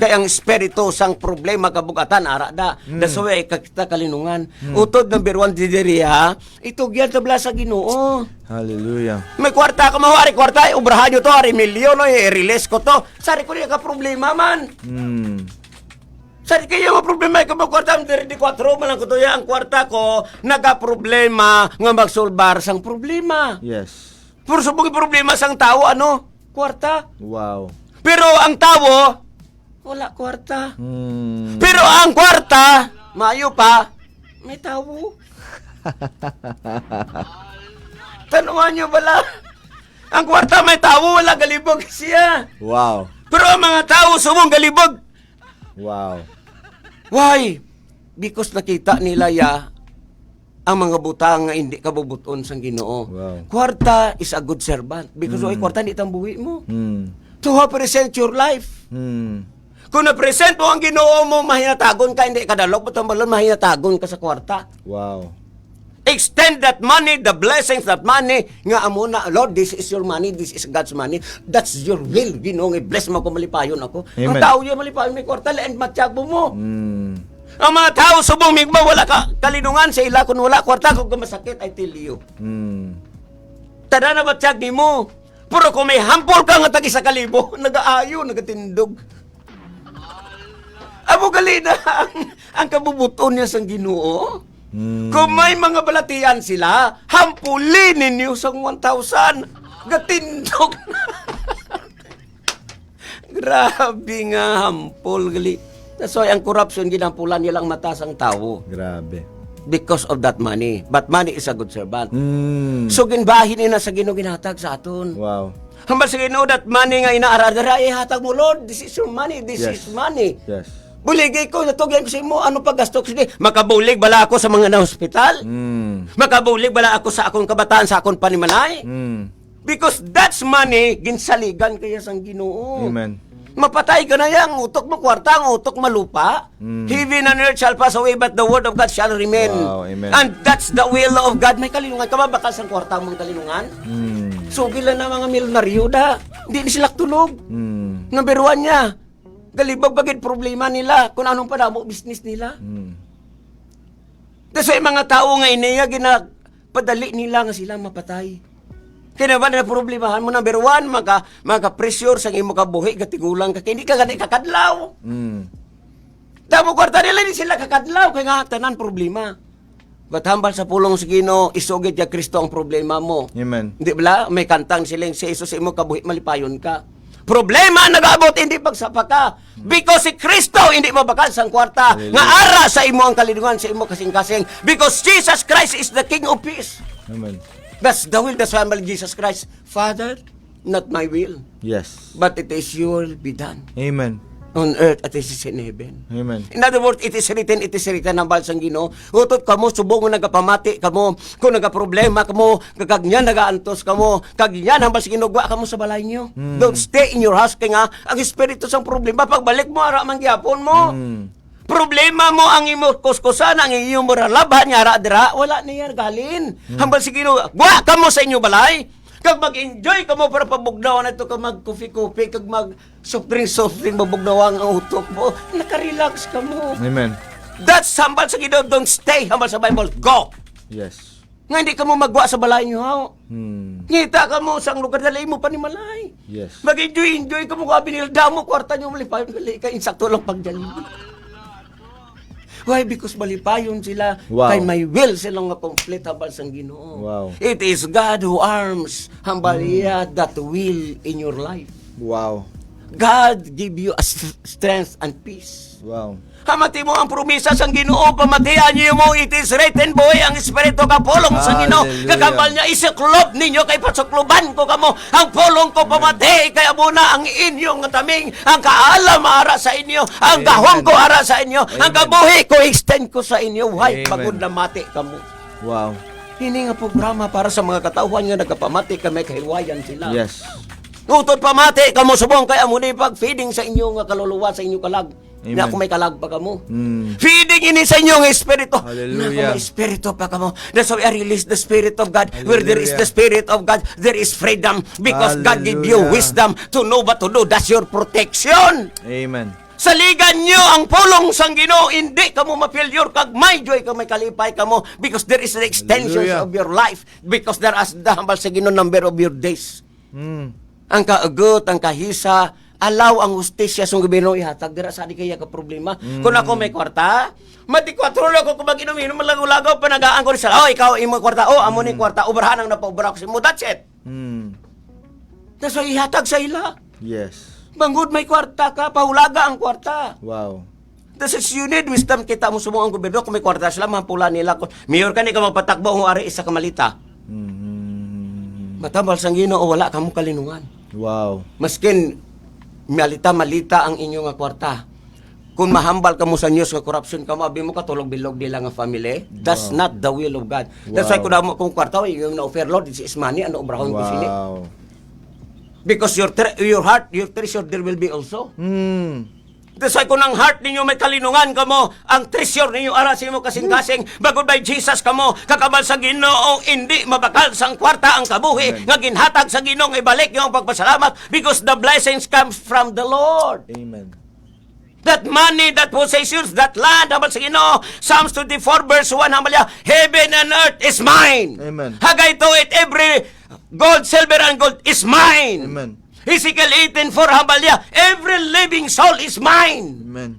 Kaya ang espiritu sang problema kabugatan, ara da. That's why kita kalinungan. Utod number 1 didiriya, ito gyan tabla sa Ginoo. Hallelujah. May kwarta ka mawari, kwarta, ubrahan nyo to, hari milyon, i-release ko to. Sari ko niya ka problema man. Sari kayo nga problema ka magkwarta ang 34 malang ko to ang kwarta ko nagaproblema nga magsolbar sang problema. Yes. Pero subong problema sang tao ano? Kwarta. Wow. Pero ang tao wala kwarta. Pero ang kwarta maayo pa may tao. Tanungan nyo bala. Ang kwarta may tao wala galibog siya. Wow. Pero ang mga tao sumong galibog. Wow. Why? Because nakita nila ang mga butang nga hindi kabubuton sang Ginoo. Wow. Kwarta is a good servant because oy kwarta hindi tambuhi mo. To present your life. Kung na-present mo ang Ginoo mo, mahinatagon ka, hindi ka dalog, batambalon, mahinatagon ka sa kwarta. Wow. Extend that money, the blessings, that money, nga amo na, Lord, this is your money, this is God's money, that's your will, Ginoo, i-bless mo ko, malipayon ako. Amen. Ang tao yun, malipayon may kwarta, and matyago mo. Ang mga tao, subong migma, wala ka kalinungan sa ila, kung wala kwarta, kung masakit, I tell you. Tada na matiyag ni mo. Pero kung may hampol ka nga tagi sa kalibo, nag-aayo, nagatindog. Amo gali na ang kabubuton niya sang Ginoo. Kung may mga balatian sila, hampulin ninyo sang 1,000. Gatindog na. Grabe nga hampol gali. That's why ang corruption ginampulan nilang mata sang tao. Grabe. Because of that money. But money is a good servant. So ginbahin nila sa Ginoo ginhatag sa aton. Wow. Hambal sa Ginoo that money nga inaaradara ihatag mo, Lord, this is your money, this Yes. is money. Yes. Buligay ko, natugyan ko sa imo, ano pa gasto ko sige? Makabulig bala ako sa mga na-hospital? Makabulig bala ako sa akong kabataan, sa akong panimalay? Because that's money, ginsaligan kaya sang Ginoo. Amen. Mapatay ka na yan, utok mo kwarta, ang utok malupa. Heaven and earth shall pass away, but the word of God shall remain. Wow, amen. And that's the will of God. May kalinungan ka ba? Bakal sa kwarta mong kalinungan? So, bila na mga milyonaryo da, hindi sila tulog. Number 1 niya, galibag bagid problema nila, kung anong panamo business nila. Kasi mga tao nga iniya, ginapadali nila nga sila mapatay. Kaya naman na problemahan mo, number 1, maka-pressure sa imo kabuhi, katigulang ka, hindi ka gani kakadlaw. Damo kwarta nila, hindi sila kakadlaw, kaya nga tanan problema. Ba't sa pulong sa Ginoo, isugid ya Kristo ang problema mo. Amen. Hindi bala, may kantang siling si Jesus sa imo kabuhi, malipayon ka. Problema nag-abot, hindi pagsapa ka. Because si Kristo hindi mabakal sang kwarta. Nga ara sa imo ang kalidungan, sa imo kasing-kasing. Because Jesus Christ is the King of Peace. Amen. That's the will, that's why I'm Jesus Christ. Father, not my will, Yes. but it is your will be done. Amen. on earth at it is in heaven. Amen. In other words, it is written hambal sang Ginoo. Utot kamo subong nga nagapamati kamo, kung nagaproblema kamo, kagagyan nagaantos kamo, kagyan hambal sang Ginoo, wa kamo sa balay niyo. Don't stay in your house kay nga ang espiritu sang problema pagbalik mo ara man gyapon mo. Problema mo ang imo kuskusan, ang imo moralaban nga ara dira, wala niya galin. Hambal sang Ginoo, wa kamo sa inyo balay. Kag mag-enjoy ka mo para pabugnawan na ito, kag mag-coffee-coffee, kag mag-soft-drink, mabugnawan ang utok mo, nakarelax ka mo. Amen. That's hambal sa Ginoo, don't stay, hambal sa Bible, go! Yes. Nga hindi ka mo magwa sa balay nyo, ha? Hmm. Ngita ka mo sa lugar na mo pa ni Malay. Yes. Mag-enjoy ka mo, kabi nilda mo, kwarta nyo, malipay, ka, insakto lang pagdyan. Why? Because malipayon sila. Wow. Kay may will silang nga-complete hambal sang Ginoo. Wow. It is God who arms hambal iya that will in your life. Wow. God give you a strength and peace. Wow. Hamati mo ang promesa sang Ginoo, pamatian niyo mo, it is written, boy, ang Espiritu kapulong sa Ginoo. Hallelujah. Kakambal niya, isiklob ninyo, kay pasukloban ko kamo, ang pulong ko pamati, kaya muna ang inyong taming, ang kaalam ara sa inyo, ang Amen. gahom ko ara sa inyo, ang Amen. kabuhi ko extend ko sa inyo, why, Amen. pagod na mati kamo. Wow. Hini nga programa para sa mga katauhan nga nagkapamati kami kahilwayan sila. Yes. Utod pamati kamo subong kaya mo ni pag-feeding sa inyo nga kaluluwa sa inyo kalag. Amen. Na kung may kalag pa kamo. Mm. Feeding ini sa inyong espiritu. Hallelujah. Na kung may espiritu pa kamo. That's why I release the Spirit of God. Where there is Hallelujah. the Spirit of God, there is freedom. Because God give you Hallelujah. wisdom to know what to do. That's your protection. Amen. Saligan nyo ang pulong sang Ginoo, hindi ka mo ma-failure, kag may joy ka, may kalipay ka mo, because there is an extension Hallelujah. of your life, because there is the hambal sa Ginoo number of your days. Mm. Ang kaagot, ang kahisa, alaw ang hustisya sa gobyerno ihatag dira sa di kaya ka problema. Kung ako may kwarta, mati 4 ko kung mag-inom malagaw-lagaw panagaan ko sa ikaw imo kwarta, amo ni kwarta, ubrahan ang napaubra ko sa mo, that's it. Mm. That's why ihatag sa ila. Yes. Bangod may kwarta ka, pahulaga ang kwarta. Wow. This is you need wisdom, kita mo sumuang gobyerno, kung may kwarta sila, mampula nila. Mayor ka ni ka mapatakbo, kung ari isa kamalita. Mm. Matambal sang Ginoo, wala ka mo kalinungan. Wow. Maskin, malita ang inyong nga kwarta. Kung mahambal ka mo sa news nga corruption ka mo, abi mo katulog-bilog nila nga family, that's not the will of God. That's why kung kwarta, yung na-overload, this is money, ano obrahon ko sini. Wow. Because your heart, your treasure, there will be also. Mm. That's why kung ang heart ninyo may kalinungan ka mo, ang treasure ninyo arasin mo kasing-kasing, bagod by Jesus ka mo, kakabal sa Ginoo, hindi mabakal sang kwarta ang kabuhi, nga ginhatag sa Ginoo, ibalik yung pagpasalamat, because the blessings comes from the Lord. Amen. That money, that possessions, that land, habal sa Ginoo, Psalms 24 verse 1, habal niya, heaven and earth is mine. Amen. Hagay to it, every gold, silver, and gold is mine. Amen. Ezekiel 18:4, habal niya, every living soul is mine. Amen.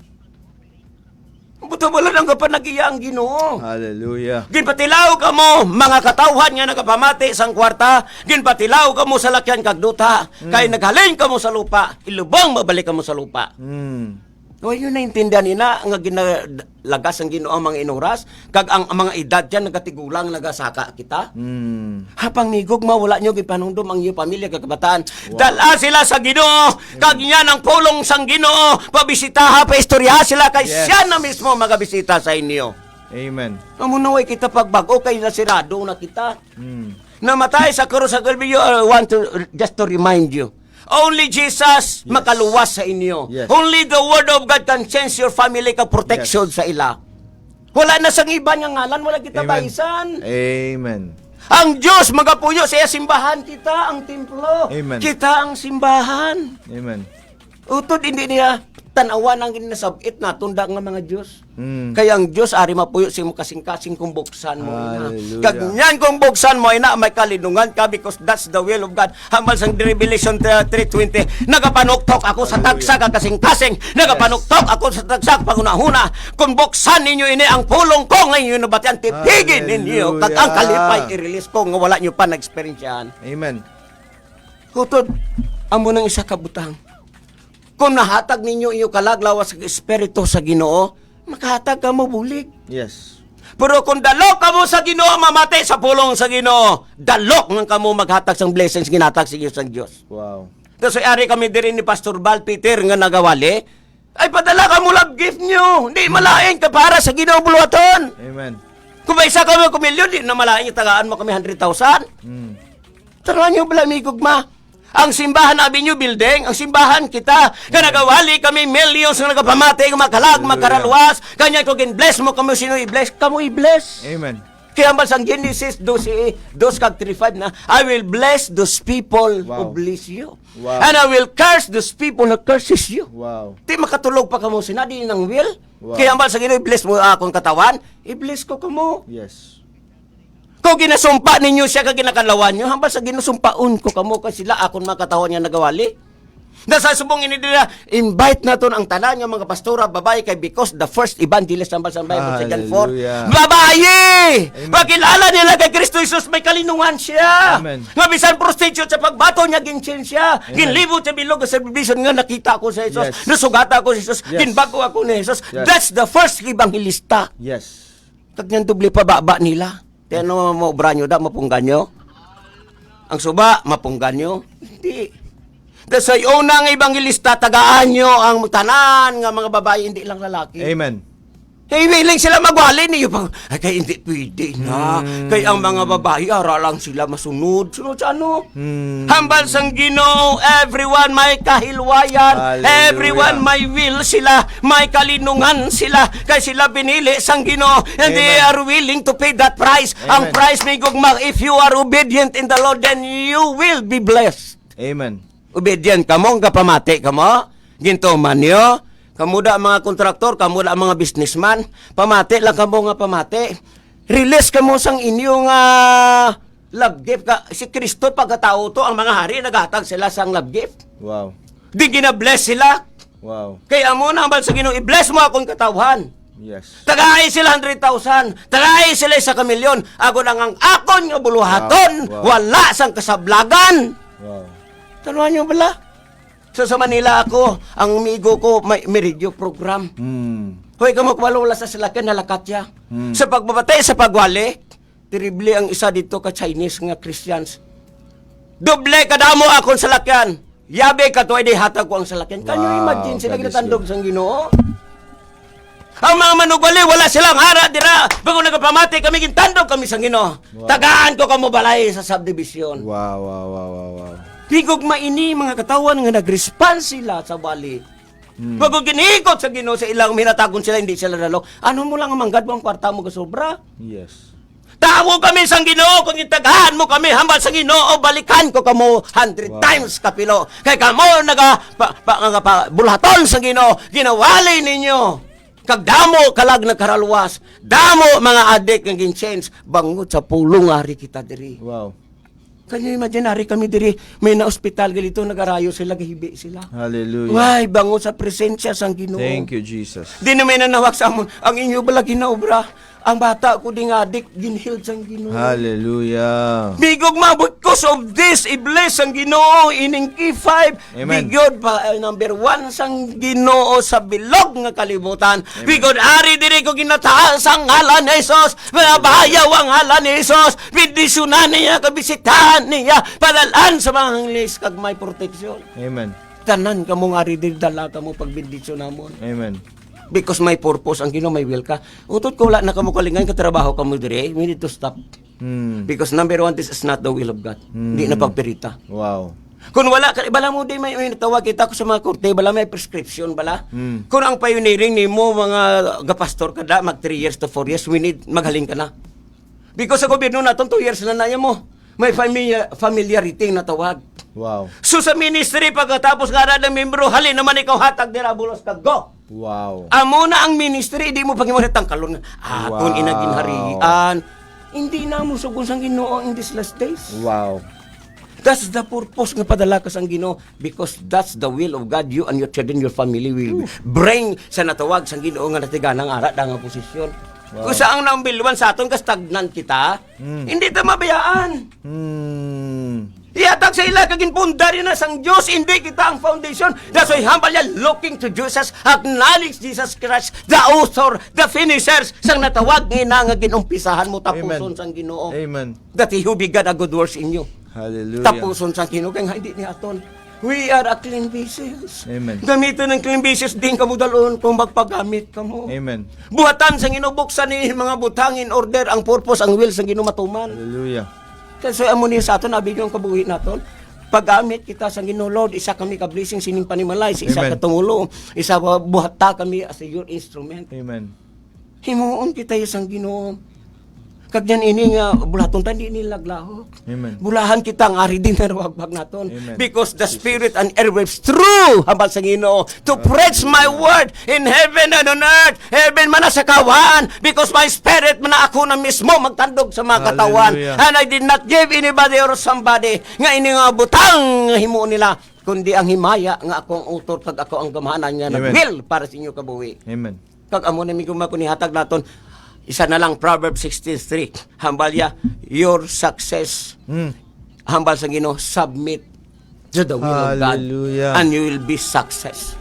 Buto wala nang kapanagiya ang Ginoo. Hallelujah. Ginpatilaw ka mo, mga katawhan nga nagapamati sang kwarta. Ginpatilaw ka mo sa lakyan kag duta. Kay naghalin ka mo sa lupa, ilubong mabalik ka mo sa lupa. Mm. O yun naintindihan nila nga ginalagas ang Ginoo ang mga inuras, kag ang mga edad dyan nagatigulang nagasaka kita. Mm. Hapang migog mawala nyo gipanungdom ang iyong pamilya kagabataan. Dala sila sa Ginoo, kag niya ng pulong sang Ginoo, pabisitaha, paistoryaha sila kay Yes. siya na mismo magabisita sa inyo. Amen. Amunaway kita pagbago kay nasirado na kita. Mm. Namatay sa krus sa Calvary, I want to just to remind you. Only Jesus makaluwas sa inyo. Yes. Only the Word of God can change your family ka protection sa ila. Wala na sang iba nga ngalan, wala kita Amen. baisan. Amen. Ang Diyos magapuyo sa simbahan kita, ang templo. Amen. Kita ang simbahan. Amen. Utod hindi niya tanawan ang ginasabit na tunda nga mga Diyos. Mm. Kaya ang Diyos ari mapuyo sa mo kasing-kasing kung buksan mo ina. Hallelujah. Kag nyan kung buksan mo ina may kalinungan ka because that's the will of God. Hambal sang Revelation 3:20 nagapanuktok ako sa tagsa ka kasing-kasing, nagapanuktok ako sa tagsa pangunahuna. Kung buksan ninyo ini ang pulong ko ngayon nabatian tipigin ninyo kag ang kalipay i-release ko nga wala nyo pa na-experiencean. Amen. Hutod amo nang isa ka butang. Kung nahatag ninyo iyo kalaglawas sa espiritu sa Ginoo, makahatag ka mo bulig. Yes. Pero kung dalok ka mo sa Ginoo, mamatay sa pulong sa Ginoo, dalok ng kamo maghatag sang blessings ginhatag sa Diyos ang Diyos. Wow. Kasi ari kami diri ni Pastor Val Peter nga nagawali, Ay padala ka mo love gift nyo. Hindi malaing ka para sa Ginoo buluhaton. Amen. Kung may isa kami kumilyon, di na malaing tagaan mo kami 100,000. Taruan nyo bala, may gugma. Ang simbahan Avenue Building, ang simbahan kita, kanagawali kami millions na nagapamati, makalag, makaralwas, kanya ko gin-bless mo, kamo sino i-bless, kamo i-bless. Amen. Kaya ba sang Genesis 2:35 na, I will bless those people who bless you. Wow. And I will curse those people who curses you. Wow. Di makatulog pa kamo sinadi ng will. Wow. Kaya ba sa Ginoo i-bless mo akong katawan, i-bless ko kamo. Yes. Kung ginasumpa ninyo siya kag ginakalawan nyo, hambal sa ginasumpaon ko kamo kasi sila akon mga katawan niya nagawali. Nasa subong ini nila, invite naton ang tanan ng mga pastora babae kay because the first evangelist hambal sa Bible sa John 4. Hallelujah. Babae! Pagkilala nila kay Kristo Jesus may kalinungan siya. Amen. Nga bisan prostitute sa pagbato niya ginchen siya. Ginlibot sa bilog sa celebration nga nakita ko sa Jesus. Yes. Nasugata ko sa Jesus. Yes. Ginbago ako ni Jesus. Yes. That's the first evangelista. Yes. Tagyan doble pa baba nila. Kaya ano mo branyo da, mapunggan nyo? Ang suba, mapunggan nyo? Hindi. Dahil sa unang evangelista, tagaan nyo ang tanan nga mga babae, hindi lang lalaki. Amen. Kaya willing sila magwali niyo pa. Ay, kaya hindi pwede na. Kaya ang mga babae, ara lang sila masunod. Sunod sa ano? Hambal sang Ginoo, everyone may kahilwayan. Hallelujah. Everyone may will sila. May kalinungan sila. Kaya sila binili sang Ginoo. And they Amen. are willing to pay that price. Ang Amen. price may gugma. If you are obedient in the Lord, then you will be blessed. Amen. Obedient kamo, nga pamati kamo. Ginto man nyo. Kamuda ang mga kontraktor, kamuda ang mga businessman, pamati lang kamo nga pamati. Release kamo sang inyong love gift. Si Kristo pagkatao to, ang mga hari, naghatag sila sang love gift. Wow. Di gina-bless sila. Wow. Kaya mo na, sa Ginoo, i-bless mo akong katawhan. Yes. Tagaay sila 100,000, tagaay sila 1,000,000. Ako nang ang akon nga buluhaton, Wow. Wow. wala sang kasablagan. Wow. Tanuhan nyo bala? So sa Manila ako, ang amigo ko may radio program. Hoy, kamo wala sa salakyan nalakat siya. Sa pagbabatay sa pagwali, terrible ang isa dito ka Chinese nga Christians. Doble kadamo akong salakyan. Yabe ka to, ay hatag ko ang salakyan. Can you Wow, imagine sila that is ginatandog good. sang Ginoo? Ang mga manugwali, wala silang hara, dira. Bago nagpamati kami, gintandog kami sang Ginoo. Tagaan ko kamo balay sa subdivision. Wow, wow, wow, wow, wow. Higog maini mga katawan nga nag-response sila sa bali. Bago ginikot sa Ginoo sa ilang minatagon sila, hindi sila nalo. Ano mo lang ang manggad mo ang kwarta mo kasobra? Yes. Tawo kami sa Ginoo, kung itagahan mo kami hambal sa Ginoo, balikan ko kamo 100 times kapilo. Kay kamo bulhaton sa Ginoo, ginawali ninyo. Kag damo kalag nagkaralwas, damo mga adik nga gin-change, bangot sa pulong ari kita diri. Wow. Kanya imaginary kami diri, may na-ospital galito, nagarayo sila, gahibi sila. Hallelujah. Why, bango sa presensya sang Ginoo. Thank you, Jesus. Di na may nanawak sa amon, ang inyo bala ginaobra, ang bata ko di nga adik, ginhealed sang Ginoo. Hallelujah. Bigog ma, because of this, i-bless ang Ginoo, ining K5, Amen. bigod pa, number 1 sang Ginoo sa bilog nga kalibutan. Bigod, ari diri ko ginataas ang ngalan ni Jesus, mabayaw ang ngalan ni Jesus, bindisyonan niya, kabisitahan niya, padalaan sa mga anglis, kag may proteksyon. Amen. Tanan ka mong ari diri, dala ka mo pagbindisyon namon. Amen. Because may purpose ang Ginoo, may will ka. Utot ko wala na kamo kalingan katrabaho kamo dire, we need to stop. Because number 1, this is not the will of God. Hindi na pagpirita. Wow. Kung wala, bala mo di may natawag kita ko sa mga korte, bala may prescription bala. Kung ang pioneering ni mo, mga gapastor kada, mag 3 years to 4 years, we need maghaling ka na. Because sa gobyerno natin, 2 years na naya mo. May familiarity na tawag. Wow. So sa ministry, pagkatapos nga ng membro, halin naman ikaw hatag dira bulos kag go. Wow. Amo na ang ministry, di mo paghimulatang kalon. Kung Wow. inaginharian. Hindi na mo sugon sang Ginoo in these last days. Wow. That's the purpose nga padala ka sang Ginoo because that's the will of God. You and your children, your family will bring sa natawag sang Ginoo nga natiganang ara nga posisyon. Wow. Kung saan ang bilwan sa aton kastagnan kita, hindi ta mabayaan. Iatag sa ila kaging pundari na sang Diyos, hindi kita ang foundation. That's why humble yan, looking to Jesus, acknowledge Jesus Christ, the author, the finishers, sang natawag nga nga ginumpisahan mo tapuson Amen. sang Ginoo. Amen. That He who began a good works in you. Hallelujah. Tapuson sang Ginoo kaya nga hindi ni aton. We are a clean vessels. Amen. Gamitin ng clean vessels din kamo dalon kung magpagamit kamo. Amen. Buhatan sa ginubuksan ni mga butang in order ang purpose, ang will sa ginumatuman. Hallelujah. So amo ni sa aton abi yung kabuhi naton. Paggamit kita sa Ginoo Lord, isa kami ka blessing sining panimalay, isa Amen. ka tumulong, isa buhata kami as your instrument. Amen. Himuon kita isang Ginoo. Kag yan ini nga bulaton tan di nilaglahok. Amen. Bulahan kita ang ari din na wagbag naton. Amen. Because the spirit and airwaves true hambal sa Ginoo to preach my word in heaven and on earth. Heaven man na sa kawan because my spirit man na ako na mismo magtandog sa mga katawan. Hallelujah. And I did not give anybody or somebody nga ini nga butang nga himuon nila kundi ang himaya nga ako ang utor kag ako ang gamahanan nga Amen. nag-will para sa inyo kabuhi. Amen. Kag amo na mi hatag naton isa na lang Proverbs 16:3 hambalya your success hambal sa Ginoo submit to the will of God Hallelujah. and you will be success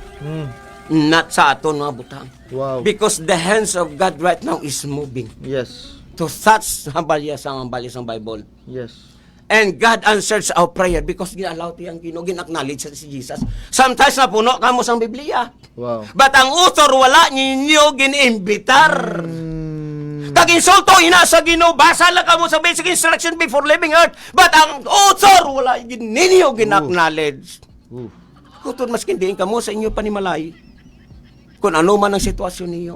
not sa aton mga butang Wow. because the hands of God right now is moving Yes. to touch hambalya sang Bible Yes. and God answers our prayer because ginalaw ti ang Ginoo gin-acknowledge sa si Jesus sometimes na puno kamo sang Biblia Wow. but ang author wala ninyo gin-imbitar kag insulto ina sa Ginoo basa lang kamo sa basic instruction before leaving earth but ang author wala ninyo gin-acknowledge kutod maskin diin kamo sa inyo panimalay kung ano man ang sitwasyon niyo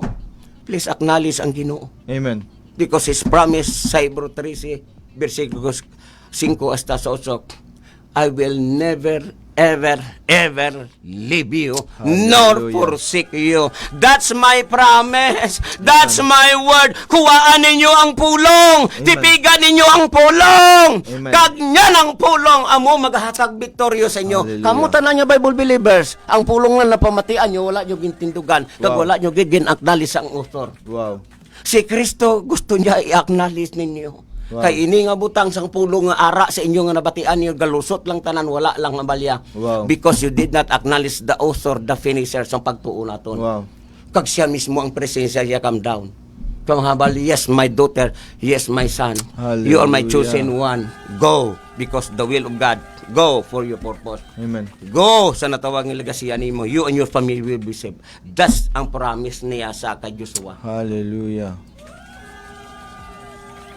please acknowledge ang Ginoo Amen. because His promise sa Hebrew 13 versikulos 5 hasta 8 I will never ever leave you nor Hallelujah. forsake you. That's my promise. That's my word. Kuwaan ninyo ang pulong. Tipigan ninyo ang pulong. Amen. Kag niyan ang pulong amo maghatag viktoryo sa inyo. Hallelujah. Kamo tanan niya Bible believers, ang pulong na napamatian nyo wala nyo gintindugan. Kag Wow. wala nyo gin-acknowledge ang author. Wow. Si Kristo gusto niya i-acknowledge ninyo. Wow. Kay ini nga butang sang pulong nga ara sa inyo nga nabatian niyo galusot lang tanan wala lang nga balya. Wow. Because you did not acknowledge the author, the finisher sang pagtuo naton. Wow. Kag siya mismo ang presensya niya come down. Kamahambal, yes my daughter, yes my son. You are my Hallelujah. chosen one. Go because the will of God. Go for your purpose. Amen. Go sa natawag nga legasya nimo. You and your family will be saved. That's ang promise niya sa kay Joshua. Hallelujah.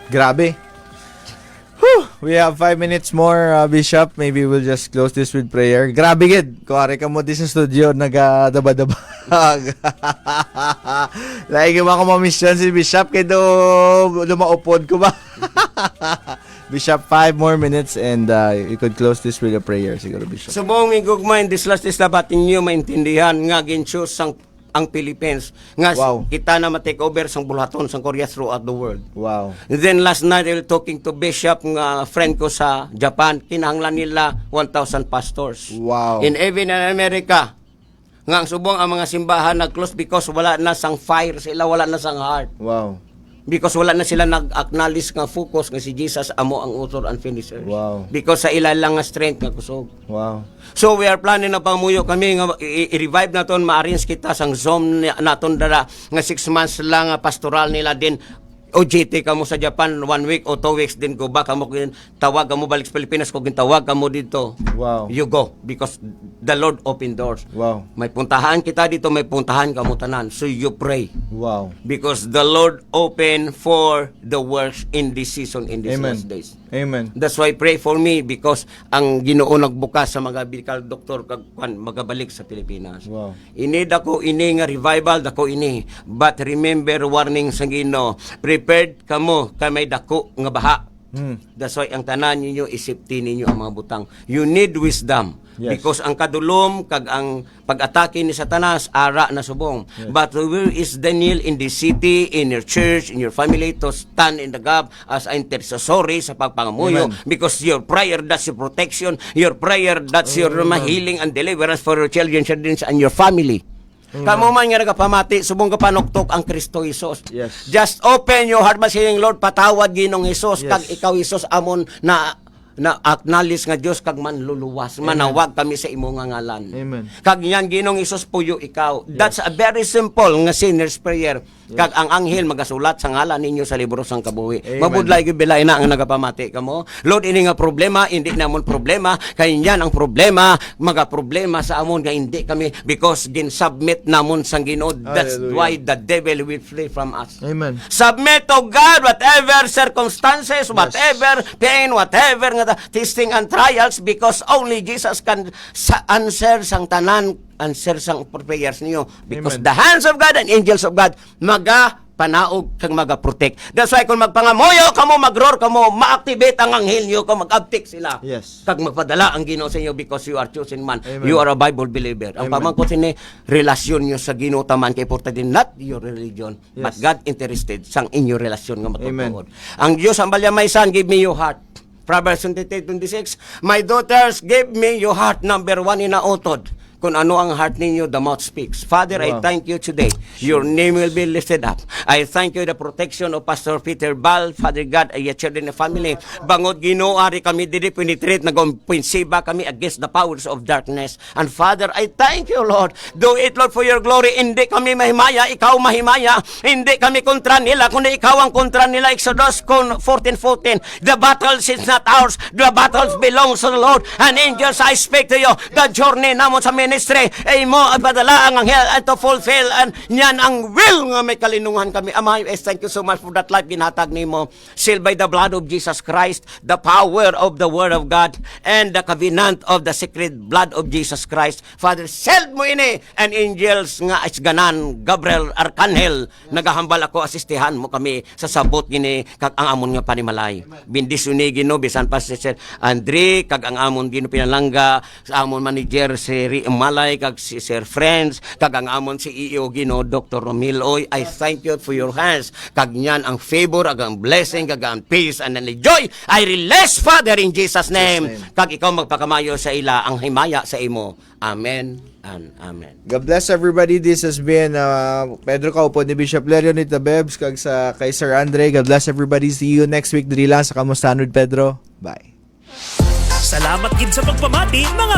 Grabe. Whew. We have 5 minutes more, Bishop. Maybe we'll just close this with prayer. Grabe gid. Kuwari ka mo di sa studio, nagadaba-daba. Like yung mga mission si Bishop, kaya lumaupod ko ba? Bishop, 5 more minutes and you could close this with a prayer, siguro, Bishop. Subong igugma in this last is dapat ninyo maintindihan nga ginchos ang Philippines nga Wow. kita na ma-take over sang bulaton sang Korea throughout the world. Wow. And then last night I was talking to Bishop nga friend ko sa Japan, kinahanglan nila 1,000 pastors. Wow. In even in America nga ang subong ang mga simbahan nag-close because wala na sang fire sila, wala na sang heart. Wow. Because wala na sila nag-acknowledge nga focus nga si Jesus amo ang author and finisher. Wow. Because sa ila lang nga strength nga kusog. Wow. So we are planning na pamuyo kami nga i-revive naton ma-arrange kita sang Zoom naton dara nga 6 months lang nga pastoral nila din OJT kamo sa Japan 1 week o 2 weeks din go back kamo tawag kamo balik sa Pilipinas kung tawag kamo dito. Wow. You go because the Lord open doors. Wow. May puntahan kita dito, may puntahan kamo tanan. So you pray Wow. because the Lord open for the works in this season in these Amen. last days. Amen. That's why pray for me because ang Ginoo nagbukas sa mga medical doctor kag magabalik sa Pilipinas. Wow. Ini dako ini nga revival dako ini. But remember warning sa Ginoo, prepared kamo kay may dako nga baha. That's why ang tanan ninyo isipti ninyo ang mga butang. You need wisdom. Yes. Because ang kadulom kag ang pag-atake ni Satanas ara na subong. But where is Daniel in the city, in your church, in your family to stand in the gap as intercessory sa pagpangamuyo Amen. because your prayer that's your protection, your prayer that's your healing and deliverance for your children and your family. Kamo man nga nagapamati subong kapanuktok ang Kristo Jesus. Yes. Just open your heart saying, Lord, patawad Ginoong Jesus Yes. kag ikaw Jesus amon na na acknowledge nga Dios kag manluluwas. Manawag kami sa imo nga ngalan. Amen. Kag yan Ginoong Isus puyo ikaw. That's a very simple nga sinner's prayer. Kag ang anghel magasulat sa ngalan ninyo sa libro sang kabuhi. Amen. Mabudlay gyud bilay na ang nagapamati kamo. Lord, ini nga problema, hindi namon problema. Kay yan ang problema, mga problema sa amon nga hindi kami because ginsubmit namon sang Ginoo. That's Hallelujah. why the devil will flee from us. Amen. Submit to God whatever circumstances, whatever pain, whatever nga testing and trials because only Jesus can answer sang tanan, answer sang prayers niyo because Amen. the hands of God and angels of God panaog kang maga-protect. That's why kung magpangamoyo kamo, mag-roar kamo, ma-activate ang anghel niyo kung mag-uptick sila. Yes. Kag magpadala ang Ginoo sa inyo because you are chosen man. Amen. You are a Bible believer. Ang Amen. pamangkot ni relasyon niyo sa Ginoo taman kay importante not your religion, but Yes. God interested sang inyo relasyon nga Amen. matutuod. Ang Dios ang balyamay son, give me your heart. Proverbs 28:26, my daughters, give me your heart. Number 1 inautod. Kung ano ang heart ninyo, the mouth speaks. Father, I Wow. thank you today. Your name will be lifted up. I thank you the protection of Pastor Peter Bal, Father God, ay children and family. Bangod Ginoo, ari kami dili penetrate, nagumpensiba kami against the powers of darkness. And Father, I thank you, Lord. Do it, Lord, for your glory. Hindi kami mahimaya, ikaw mahimaya. Hindi kami kontra nila, kundi ikaw ang kontra nila. Exodus 14:14. The battle is not ours. The battles belongs to the Lord. And angels, I speak to you. The journey namon sa ministry ay mo padala ang anghel to fulfill and yan ang will nga may kalinungan kami. Ama, I thank you so much for that life ginhatag nimo, sealed by the blood of Jesus Christ, the power of the word of God and the covenant of the sacred blood of Jesus Christ. Father, sealed mo ini and angels nga isganan, Gabriel, Arkanhel, nagahambal ako, asistihan mo kami sa sabot gini kag ang amon nga panimalay. Bindisuni Ginoo bisan pa si Sir Andre kag ang amon Ginoo pinalangga sa amon manager si Malay kag si Sir Friends kag ang amon si EO Ginoo Dr. Romil Oy. I thank you for your hands kag nyan ang favor ag ang blessing kag ang peace and the joy I release, Father, in Jesus name. Kag ikaw magpakamayo sa ila ang himaya sa imo. Amen and amen. God bless everybody. This has been Pedro Kaupo ni Bishop Leonid Tabebs kag sa kay Sir Andre. God bless everybody. See you next week diri lang sa Kamustahan with Pedro. Bye. Salamat gid sa pagpamati mga